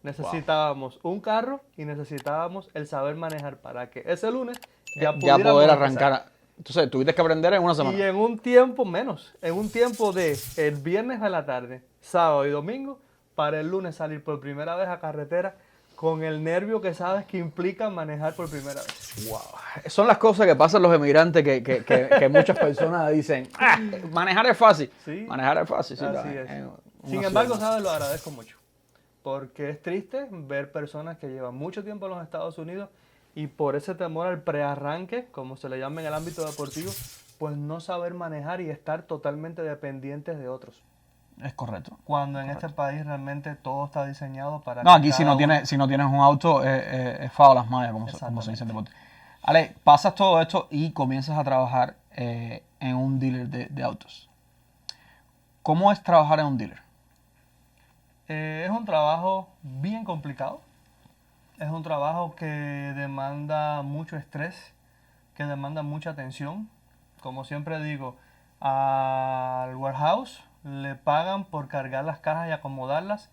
Necesitábamos un carro y necesitábamos el saber manejar para que ese lunes ya poder arrancar. Entonces, tuviste que aprender en una semana. Y en un tiempo menos, en un tiempo de el viernes a la tarde, sábado y domingo, para el lunes salir por primera vez a carretera con el nervio que sabes que implica manejar por primera vez. Wow. Son las cosas que pasan los emigrantes que muchas personas dicen, manejar es fácil. Sí, manejar es fácil. Sí, así es. Sin embargo, sabes, lo agradezco mucho. Porque es triste ver personas que llevan mucho tiempo en los Estados Unidos y por ese temor al prearranque, como se le llama en el ámbito deportivo, pues no saber manejar y estar totalmente dependientes de otros. Es correcto. Cuando en este país realmente todo está diseñado para... No, aquí si no tienes un auto es fao las mallas, como se dice en deporte. Ale, pasas todo esto y comienzas a trabajar en un dealer de autos. ¿Cómo es trabajar en un dealer? Es un trabajo bien complicado. Es un trabajo que demanda mucho estrés, que demanda mucha atención. Como siempre digo, al warehouse le pagan por cargar las cajas y acomodarlas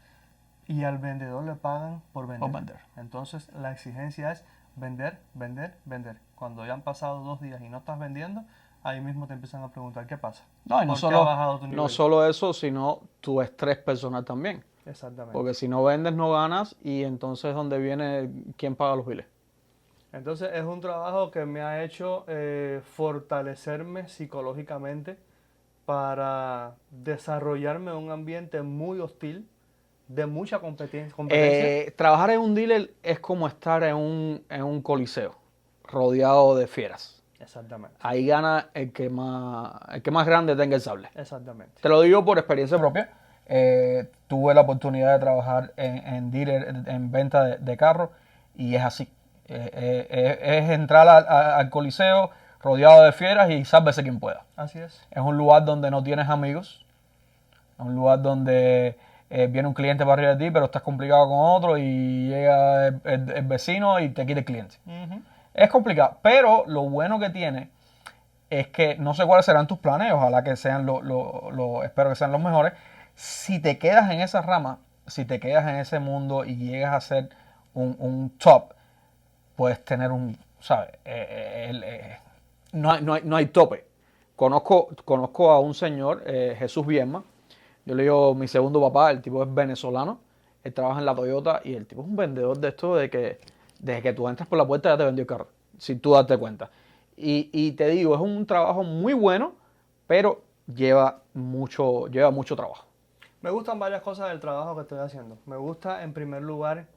y al vendedor le pagan por vender. Entonces la exigencia es vender, vender, vender. Cuando ya han pasado 2 días y no estás vendiendo, ahí mismo te empiezan a preguntar qué pasa. No, y no solo eso, sino tu estrés personal también. Exactamente. Porque si no vendes, no ganas y entonces ¿dónde viene quién paga los biles? Entonces es un trabajo que me ha hecho fortalecerme psicológicamente para desarrollarme en un ambiente muy hostil, de mucha competencia. Trabajar en un dealer es como estar en un coliseo, rodeado de fieras. Exactamente. Ahí gana el que más grande tenga el sable. Exactamente. Te lo digo por experiencia propia. Tuve la oportunidad de trabajar en dealer, en venta de carros, y es así. Es entrar al coliseo rodeado de fieras y sálvese quien pueda. Así es. Es un lugar donde no tienes amigos. Es un lugar donde viene un cliente para arriba de ti, pero estás complicado con otro y llega el vecino y te quita el cliente. Uh-huh. Es complicado, pero lo bueno que tiene es que no sé cuáles serán tus planes, ojalá que sean espero que sean los mejores. Si te quedas en esa rama, si te quedas en ese mundo y llegas a ser un top, puedes tener ¿sabes? No hay tope. Conozco a un señor, Jesús Vierma. Yo le digo mi segundo papá, el tipo es venezolano. Él trabaja en la Toyota y el tipo es un vendedor de esto desde que tú entras por la puerta ya te vendió el carro, sin tú darte cuenta. Y te digo, es un trabajo muy bueno, pero lleva mucho trabajo. Me gustan varias cosas del trabajo que estoy haciendo. Me gusta, en primer lugar,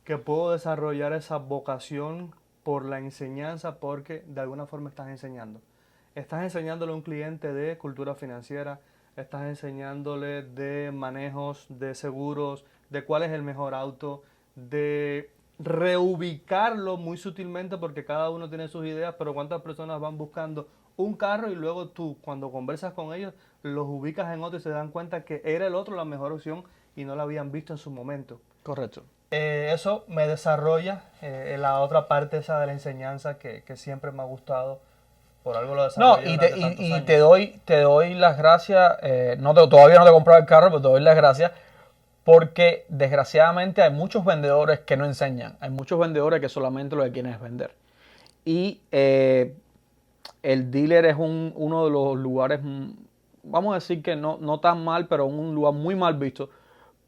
que puedo desarrollar esa vocación por la enseñanza porque de alguna forma estás enseñando. Estás enseñándole a un cliente de cultura financiera, estás enseñándole de manejos, de seguros, de cuál es el mejor auto, de reubicarlo muy sutilmente porque cada uno tiene sus ideas, pero cuántas personas van buscando un carro y luego tú, cuando conversas con ellos, los ubicas en otro y se dan cuenta que era el otro la mejor opción y no la habían visto en su momento. Correcto. Eso me desarrolla la otra parte esa de la enseñanza que siempre me ha gustado. Por algo lo desarrollé te doy las gracias. Todavía no te he comprado el carro, pero te doy las gracias porque desgraciadamente hay muchos vendedores que no enseñan. Hay muchos vendedores que solamente lo que quieren es vender. Y el dealer es uno de los lugares, vamos a decir que no tan mal, pero un lugar muy mal visto,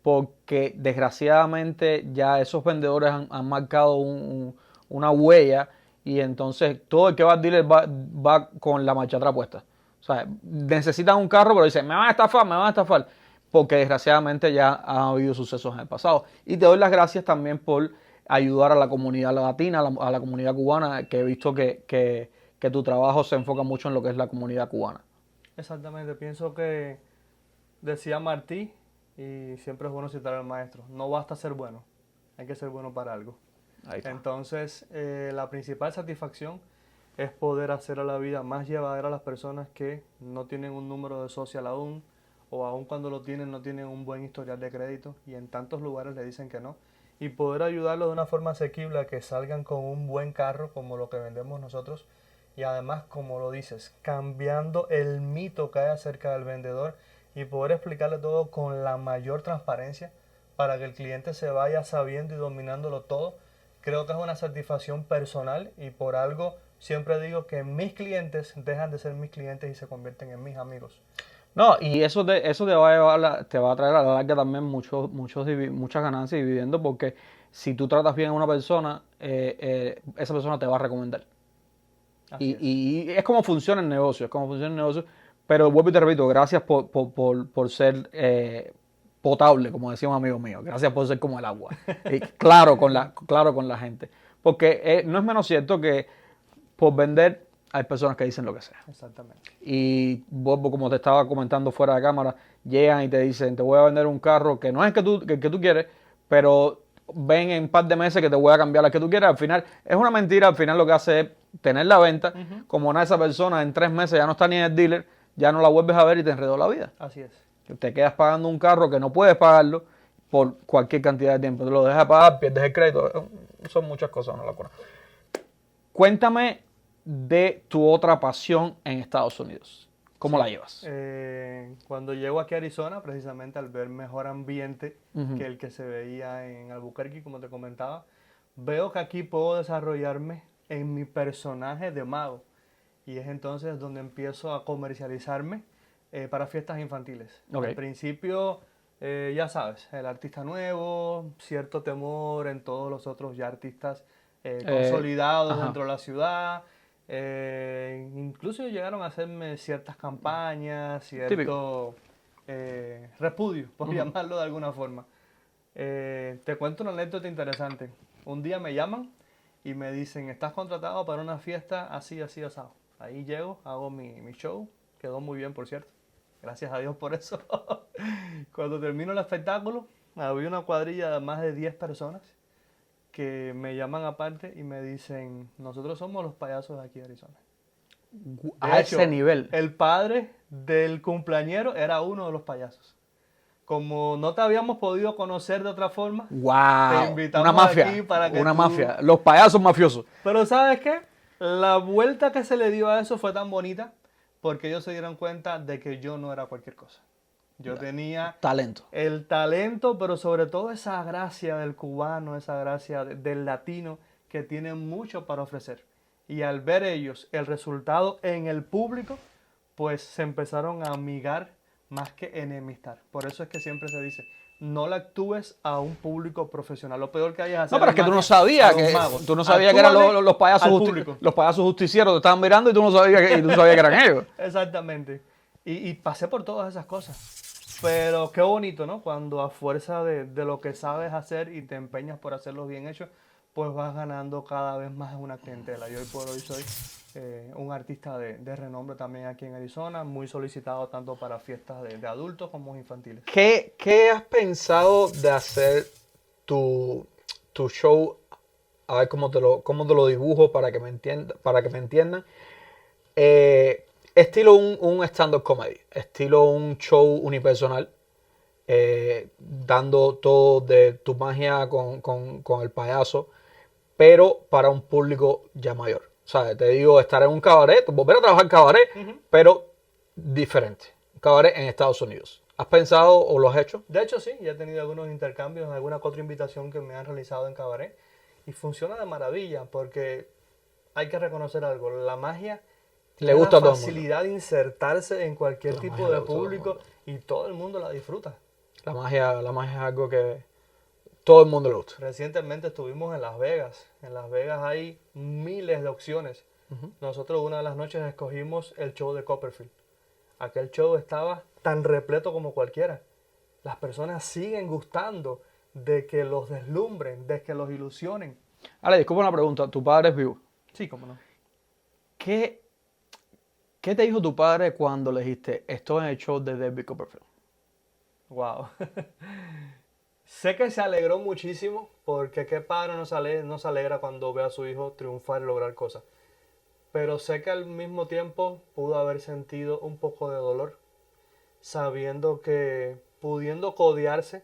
porque desgraciadamente ya esos vendedores han marcado una huella y entonces todo el que va al dealer va con la marcha atrás puesta. O sea, necesitan un carro, pero dicen, me van a estafar, porque desgraciadamente ya han habido sucesos en el pasado. Y te doy las gracias también por ayudar a la comunidad latina, a la comunidad cubana, que he visto que tu trabajo se enfoca mucho en lo que es la comunidad cubana. Exactamente, pienso que decía Martí, y siempre es bueno citar al maestro, no basta ser bueno, hay que ser bueno para algo. Ahí está. Entonces, la principal satisfacción es poder hacer a la vida más llevadera a las personas que no tienen un número de social aún, o aún cuando lo tienen no tienen un buen historial de crédito, y en tantos lugares le dicen que no, y poder ayudarlos de una forma asequible a que salgan con un buen carro como lo que vendemos nosotros, y además, como lo dices, cambiando el mito que hay acerca del vendedor y poder explicarle todo con la mayor transparencia para que el cliente se vaya sabiendo y dominándolo todo. Creo que es una satisfacción personal, y por algo siempre digo que mis clientes dejan de ser mis clientes y se convierten en mis amigos. No, y eso te va a llevar te va a traer a la larga también muchas ganancias y dividendos, porque si tú tratas bien a una persona, esa persona te va a recomendar. Y es como funciona el negocio, pero vuelvo y te repito, gracias por ser potable, como decía un amigo mío, gracias por ser como el agua, y claro con la gente, porque no es menos cierto que por vender hay personas que dicen lo que sea. Exactamente. Y vuelvo, como te estaba comentando fuera de cámara, llegan y te dicen, te voy a vender un carro que no es el que tú quieres, pero ven en un par de meses que te voy a cambiar el que tú quieres. Al final es una mentira, al final lo que hace es tener la venta, como esa persona en 3 meses ya no está ni en el dealer, ya no la vuelves a ver y te enredó la vida. Así es. Te quedas pagando un carro que no puedes pagarlo por cualquier cantidad de tiempo. Tú lo dejas pagar, pierdes el crédito. Son muchas cosas, una locura. Cuéntame de tu otra pasión en Estados Unidos. ¿Cómo la llevas? Cuando llego aquí a Arizona, precisamente al ver mejor ambiente que el que se veía en Albuquerque, como te comentaba, veo que aquí puedo desarrollarme en mi personaje de mago. Y es entonces donde empiezo a comercializarme para fiestas infantiles. Okay. Al principio, ya sabes, el artista nuevo, cierto temor en todos los otros ya artistas consolidados dentro de la ciudad. Incluso llegaron a hacerme ciertas campañas, cierto repudio, por llamarlo de alguna forma. Te cuento una anécdota interesante. Un día me llaman y me dicen, estás contratado para una fiesta así, así, asado. Ahí llego, hago mi show, quedó muy bien, por cierto. Gracias a Dios por eso. Cuando termino el espectáculo, había una cuadrilla de más de 10 personas que me llaman aparte y me dicen, nosotros somos los payasos de aquí de Arizona. A ese nivel. El padre del cumpleañero era uno de los payasos. Como no te habíamos podido conocer de otra forma, wow, te invitamos una mafia, aquí para que mafia. Los payasos mafiosos. Pero ¿sabes qué? La vuelta que se le dio a eso fue tan bonita porque ellos se dieron cuenta de que yo no era cualquier cosa. Yo tenía talento. El talento, pero sobre todo esa gracia del cubano, esa gracia del latino que tiene mucho para ofrecer. Y al ver ellos el resultado en el público, pues se empezaron a amigar más que enemistar. Por eso es que siempre se dice, no le actúes a un público profesional. Lo peor que hay es hacer. No, pero es que tú no sabías que eran los payasos justicieros, te estaban mirando y tú no sabías que eran ellos. Exactamente. Y pasé por todas esas cosas. Pero qué bonito, ¿no? Cuando a fuerza de lo que sabes hacer y te empeñas por hacerlo bien hecho, pues vas ganando cada vez más una clientela. Yo hoy por hoy soy un artista de renombre también aquí en Arizona, muy solicitado tanto para fiestas de adultos como infantiles. ¿Qué has pensado de hacer tu show? A ver cómo te lo dibujo para que me entiendan. Estilo un stand-up comedy, estilo un show unipersonal, dando todo de tu magia con el payaso, pero para un público ya mayor. O sea, te digo, estar en un cabaret, volver a trabajar en cabaret, pero diferente. Un cabaret en Estados Unidos. ¿Has pensado o lo has hecho? De hecho, sí, ya he tenido algunos intercambios, alguna otra invitación que me han realizado en cabaret, y funciona de maravilla, porque hay que reconocer algo, la magia le gusta a todo el mundo. Facilidad de insertarse en cualquier tipo de público y todo el mundo la disfruta. La magia es algo que todo el mundo le gusta. Recientemente estuvimos en Las Vegas. En Las Vegas hay miles de opciones. Nosotros una de las noches escogimos el show de Copperfield. Aquel show estaba tan repleto como cualquiera. Las personas siguen gustando de que los deslumbren, de que los ilusionen. Ale, disculpa una pregunta. ¿Tu padre es vivo? Sí, cómo no. ¿Qué te dijo tu padre cuando le dijiste, estoy en el show de David Copperfield? Wow. Sé que se alegró muchísimo, porque qué padre no se alegra cuando ve a su hijo triunfar y lograr cosas. Pero sé que al mismo tiempo pudo haber sentido un poco de dolor, sabiendo que pudiendo codearse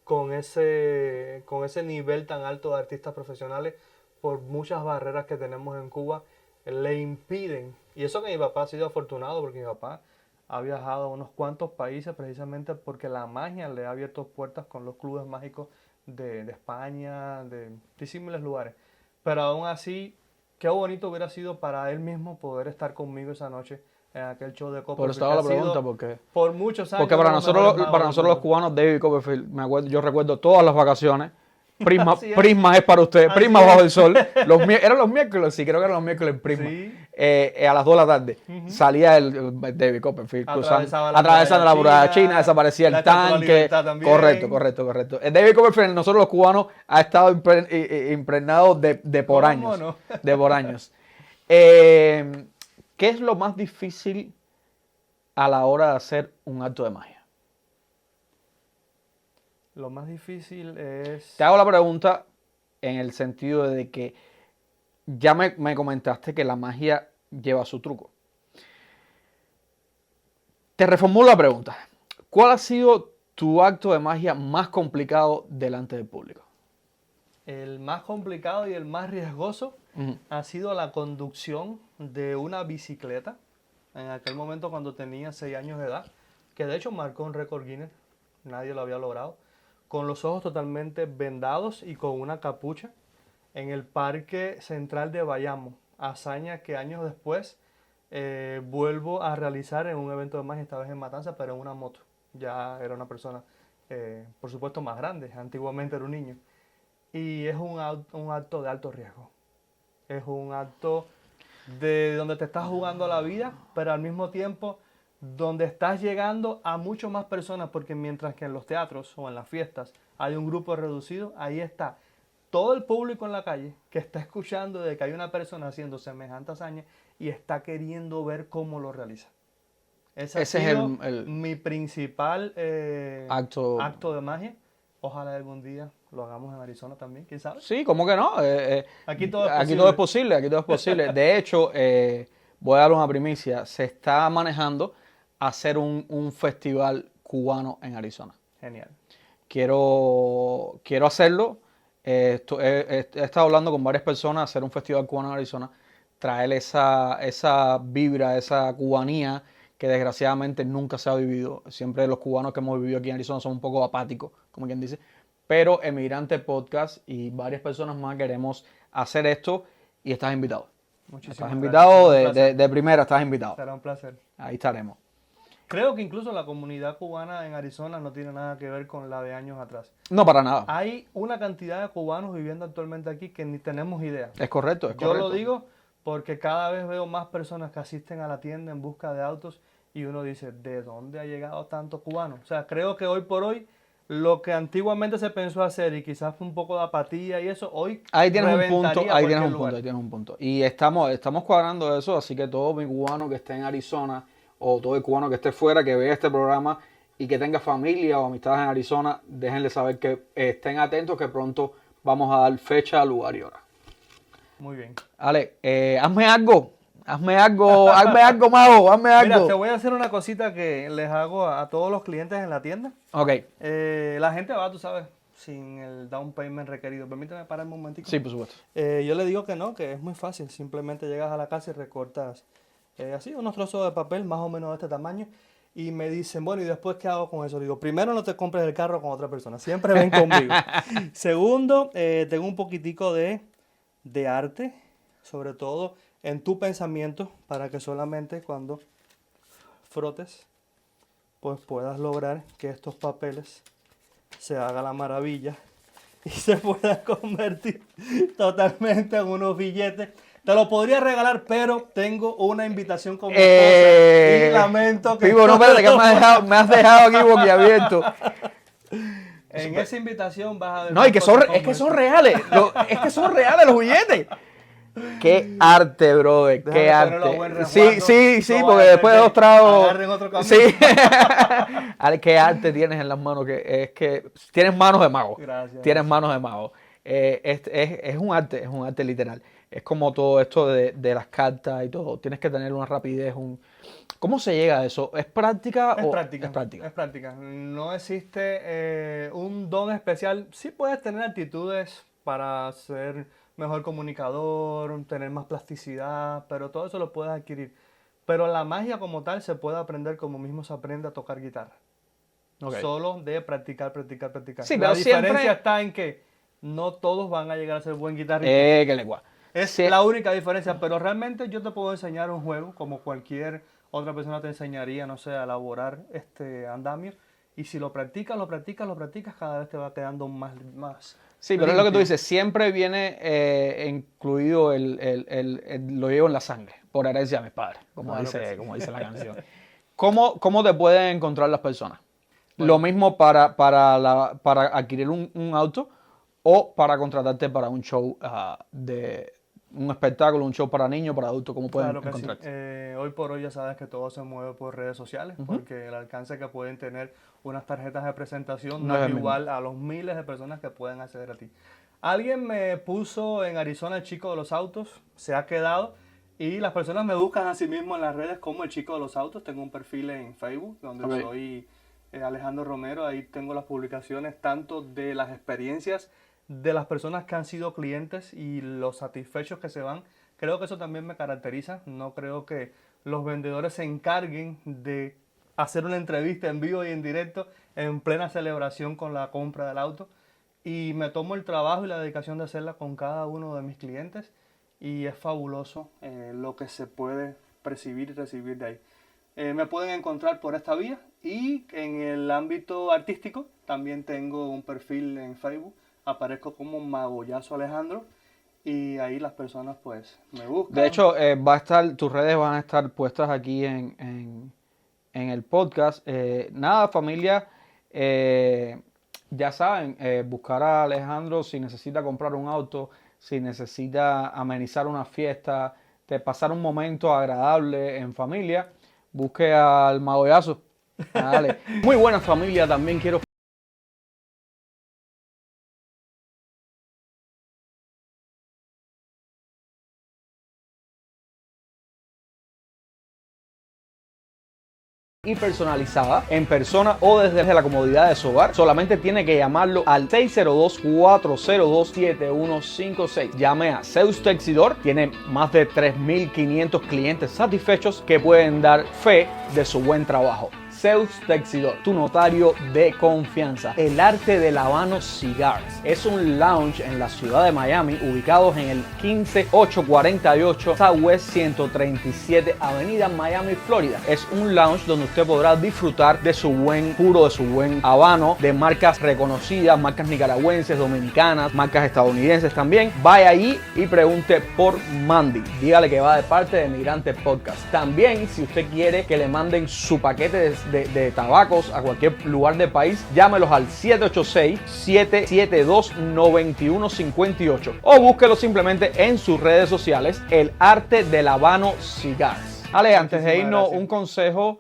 con ese nivel tan alto de artistas profesionales, por muchas barreras que tenemos en Cuba, le impiden. Y eso que mi papá ha sido afortunado, porque mi papá ha viajado a unos cuantos países precisamente porque la magia le ha abierto puertas con los clubes mágicos de España, de disímiles lugares. Pero aún así, qué bonito hubiera sido para él mismo poder estar conmigo esa noche en aquel show de Copperfield. Por eso estaba la pregunta, porque por muchos años. porque para nosotros los cubanos, David Copperfield, yo recuerdo todas las vacaciones. Prisma es para usted, Prisma bajo el sol. Eran los miércoles, sí, creo que eran los miércoles en Prisma. Sí. A las 2 de la tarde salía el David Copperfield atravesando la muralla china, desaparecía el tanque. Correcto. El David Copperfield, nosotros los cubanos, ha estado impregnado de por años. No? De por años. ¿Qué es lo más difícil a la hora de hacer un acto de magia? Lo más difícil es... Te hago la pregunta en el sentido de que ya me comentaste que la magia lleva su truco. Te reformulo la pregunta. ¿Cuál ha sido tu acto de magia más complicado delante del público? El más complicado y el más riesgoso ha sido la conducción de una bicicleta en aquel momento cuando tenía 6 años de edad, que de hecho marcó un récord Guinness, nadie lo había logrado, con los ojos totalmente vendados y con una capucha en el Parque Central de Bayamo, hazaña que años después vuelvo a realizar en un evento de magia, esta vez en Matanza, pero en una moto. Ya era una persona, por supuesto, más grande, antiguamente era un niño. Y es un acto de alto riesgo. Es un acto de donde te estás jugando la vida, pero al mismo tiempo donde estás llegando a mucho más personas, porque mientras que en los teatros o en las fiestas hay un grupo reducido, ahí está todo el público en la calle que está escuchando de que hay una persona haciendo semejante hazaña y está queriendo ver cómo lo realiza. Ese ha sido mi principal acto de magia. Ojalá algún día lo hagamos en Arizona también, ¿quién sabe? Sí, ¿cómo que no? Aquí todo es posible. Aquí todo es posible. De hecho, voy a dar una primicia. Se está manejando hacer un festival cubano en Arizona. Genial. Quiero hacerlo. He estado hablando con varias personas, hacer un festival cubano en Arizona, traer esa vibra, esa cubanía que desgraciadamente nunca se ha vivido. Siempre los cubanos que hemos vivido aquí en Arizona son un poco apáticos, como quien dice. Pero Emigrante Podcast y varias personas más queremos hacer esto y estás invitado. Muchísimas estás invitado de primera, estás invitado. Será un placer. Ahí estaremos. Creo que incluso la comunidad cubana en Arizona no tiene nada que ver con la de años atrás. No, para nada. Hay una cantidad de cubanos viviendo actualmente aquí que ni tenemos idea. Es correcto, es Yo correcto. lo digo porque cada vez veo más personas que asisten a la tienda en busca de autos y uno dice, ¿de dónde ha llegado tanto cubano? O sea, creo que hoy por hoy lo que antiguamente se pensó hacer y quizás fue un poco de apatía y eso, hoy ahí tienes un punto. Y estamos cuadrando eso, así que todo mi cubano que esté en Arizona o todo el cubano que esté fuera, que vea este programa y que tenga familia o amistades en Arizona, déjenle saber que estén atentos, que pronto vamos a dar fecha, lugar y hora. Muy bien. Ale, hazme algo, mago, hazme algo. Mira, te voy a hacer una cosita que les hago a todos los clientes en la tienda. Ok. La gente va, tú sabes, sin el down payment requerido. Permíteme parar un momentico. Sí, por supuesto. Yo le digo que no, que es muy fácil. Simplemente llegas a la casa y recortas así unos trozos de papel más o menos de este tamaño. Y me dicen, bueno, ¿y después qué hago con eso? Digo, primero no te compres el carro con otra persona. Siempre ven conmigo. Segundo, tengo un poquitico de arte, sobre todo en tu pensamiento, para que solamente cuando frotes, pues puedas lograr que estos papeles se haga la maravilla y se puedan convertir totalmente en unos billetes. Te lo podría regalar, pero tengo una invitación con mi esposa y lamento que... Pivo, no, espérate, que me has dejado aquí boquiabierto. En esa invitación vas a ver... No, y que son, es que son reales. Es que son reales los billetes. Qué arte, brother. Qué arte. Sí, porque después de 2 tragos. Agarren otro camino. Sí. Qué arte tienes en las manos. Es que tienes manos de mago. Gracias. Tienes manos de mago. Es un arte literal. Es como todo esto de las cartas y todo. Tienes que tener una rapidez. ¿Cómo se llega a eso? ¿Es práctica o práctica, es práctica? Es práctica. No existe un don especial. Sí puedes tener actitudes para ser mejor comunicador, tener más plasticidad, pero todo eso lo puedes adquirir. Pero la magia como tal se puede aprender como mismo se aprende a tocar guitarra. Okay. Solo de practicar. Sí, La pero diferencia siempre... está en que no todos van a llegar a ser buen guitarrista. que lengua. Es Sí. la única diferencia, pero realmente yo te puedo enseñar un juego como cualquier otra persona te enseñaría, no sé, a elaborar este andamio. Y si lo practicas, cada vez te va quedando más. Sí, pero es lo que tú dices, siempre viene incluido lo llevo en la sangre, por herencia de mis padres, como dice la canción. ¿Cómo te pueden encontrar las personas? Bueno. Lo mismo para adquirir un auto o para contratarte para un show de un espectáculo, un show para niños, para adultos, ¿cómo pueden encontrarte? Sí. Hoy por hoy ya sabes que todo se mueve por redes sociales, porque el alcance que pueden tener unas tarjetas de presentación no es igual a los miles de personas que pueden acceder a ti. Alguien me puso en Arizona el chico de los autos, se ha quedado, y las personas me buscan a sí mismo en las redes como el chico de los autos. Tengo un perfil en Facebook donde soy Alejandro Romero, ahí tengo las publicaciones tanto de las experiencias de las personas que han sido clientes y los satisfechos que se van. Creo que eso también me caracteriza. No creo que los vendedores se encarguen de hacer una entrevista en vivo y en directo en plena celebración con la compra del auto. Y me tomo el trabajo y la dedicación de hacerla con cada uno de mis clientes. Y es fabuloso lo que se puede percibir y recibir de ahí. Me pueden encontrar por esta vía. Y en el ámbito artístico también tengo un perfil en Facebook. Aparezco como Magollazo Alejandro y ahí las personas pues me buscan. De hecho, tus redes van a estar puestas aquí en el podcast. Nada, familia, ya saben, buscar a Alejandro si necesita comprar un auto, si necesita amenizar una fiesta, pasar un momento agradable en familia, busque al Magollazo. Dale. Muy buena familia, también quiero y personalizada en persona o desde la comodidad de su hogar. Solamente tiene que llamarlo al 602-402-7156. Llame a Zeus Texidor. Tiene más de 3.500 clientes satisfechos que pueden dar fe de su buen trabajo. Zeus Texidor, tu notario de confianza. El arte del Habano Cigars es un lounge en la ciudad de Miami, ubicados en el 15848 Southwest 137 Avenida Miami, Florida. Es un lounge donde usted podrá disfrutar de su buen puro, de su buen habano, de marcas reconocidas, marcas nicaragüenses, dominicanas, marcas estadounidenses también. Vaya allí y pregunte por Mandy. Dígale que va de parte de Migrante Podcast. También, si usted quiere que le manden su paquete de tabacos a cualquier lugar del país, llámelos al 786-772-9158 o búsquelo simplemente en sus redes sociales, El Arte del Habano Cigars. Ale, antes de irnos, un consejo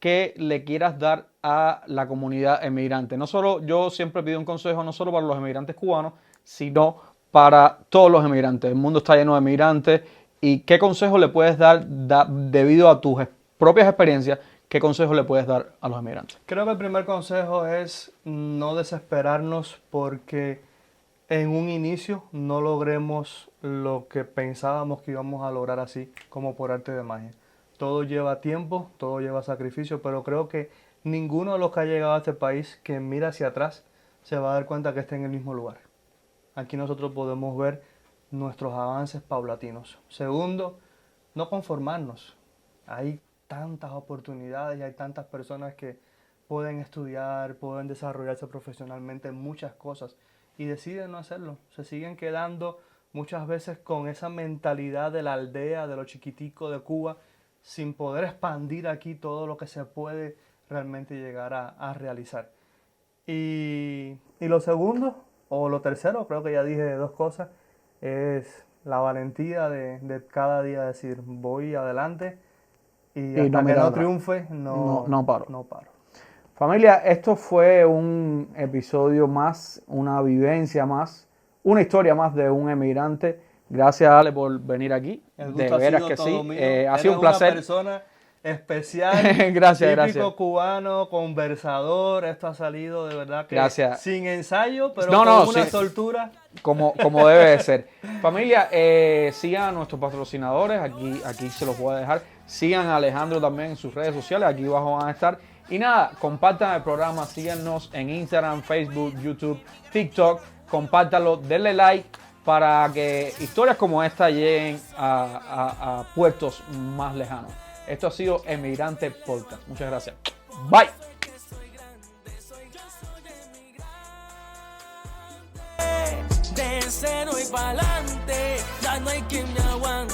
que le quieras dar a la comunidad emigrante. No solo, yo siempre pido un consejo no solo para los emigrantes cubanos, sino para todos los emigrantes. El mundo está lleno de emigrantes. ¿Y qué consejo le puedes dar debido a tus propias experiencias? ¿Qué consejo le puedes dar a los emigrantes? Creo que el primer consejo es no desesperarnos porque en un inicio no logremos lo que pensábamos que íbamos a lograr así como por arte de magia. Todo lleva tiempo, todo lleva sacrificio, pero creo que ninguno de los que ha llegado a este país que mira hacia atrás se va a dar cuenta que está en el mismo lugar. Aquí nosotros podemos ver nuestros avances paulatinos. Segundo, no conformarnos. Hay tantas oportunidades y hay tantas personas que pueden estudiar, pueden desarrollarse profesionalmente en muchas cosas y deciden no hacerlo. Se siguen quedando muchas veces con esa mentalidad de la aldea, de lo chiquitico de Cuba, sin poder expandir aquí todo lo que se puede realmente llegar a realizar. Y lo segundo, o lo tercero, creo que ya dije dos cosas, es la valentía de cada día decir, voy adelante y hasta no que mirar no atrás. triunfe, No paro. No paro. Familia, esto fue un episodio más, una vivencia más, una historia más de un emigrante. Gracias, Ale, por venir aquí. El De gusto veras ha sido que todo sí. mío. Ha Eres sido un placer. una persona especial, Gracias, típico gracias. cubano, conversador. Esto ha salido de verdad que Gracias. sin ensayo, pero No, con una sí. soltura. Como debe de ser. Familia, sigan a nuestros patrocinadores, aquí se los voy a dejar. Sigan a Alejandro también en sus redes sociales, aquí abajo van a estar. Y nada, compartan el programa, síganos en Instagram, Facebook, YouTube, TikTok. Compártanlo, denle like para que historias como esta lleguen a puertos más lejanos. Esto ha sido Emigrante Podcast. Muchas gracias. Bye. De cero y pa'lante, ya no hay quien me aguante.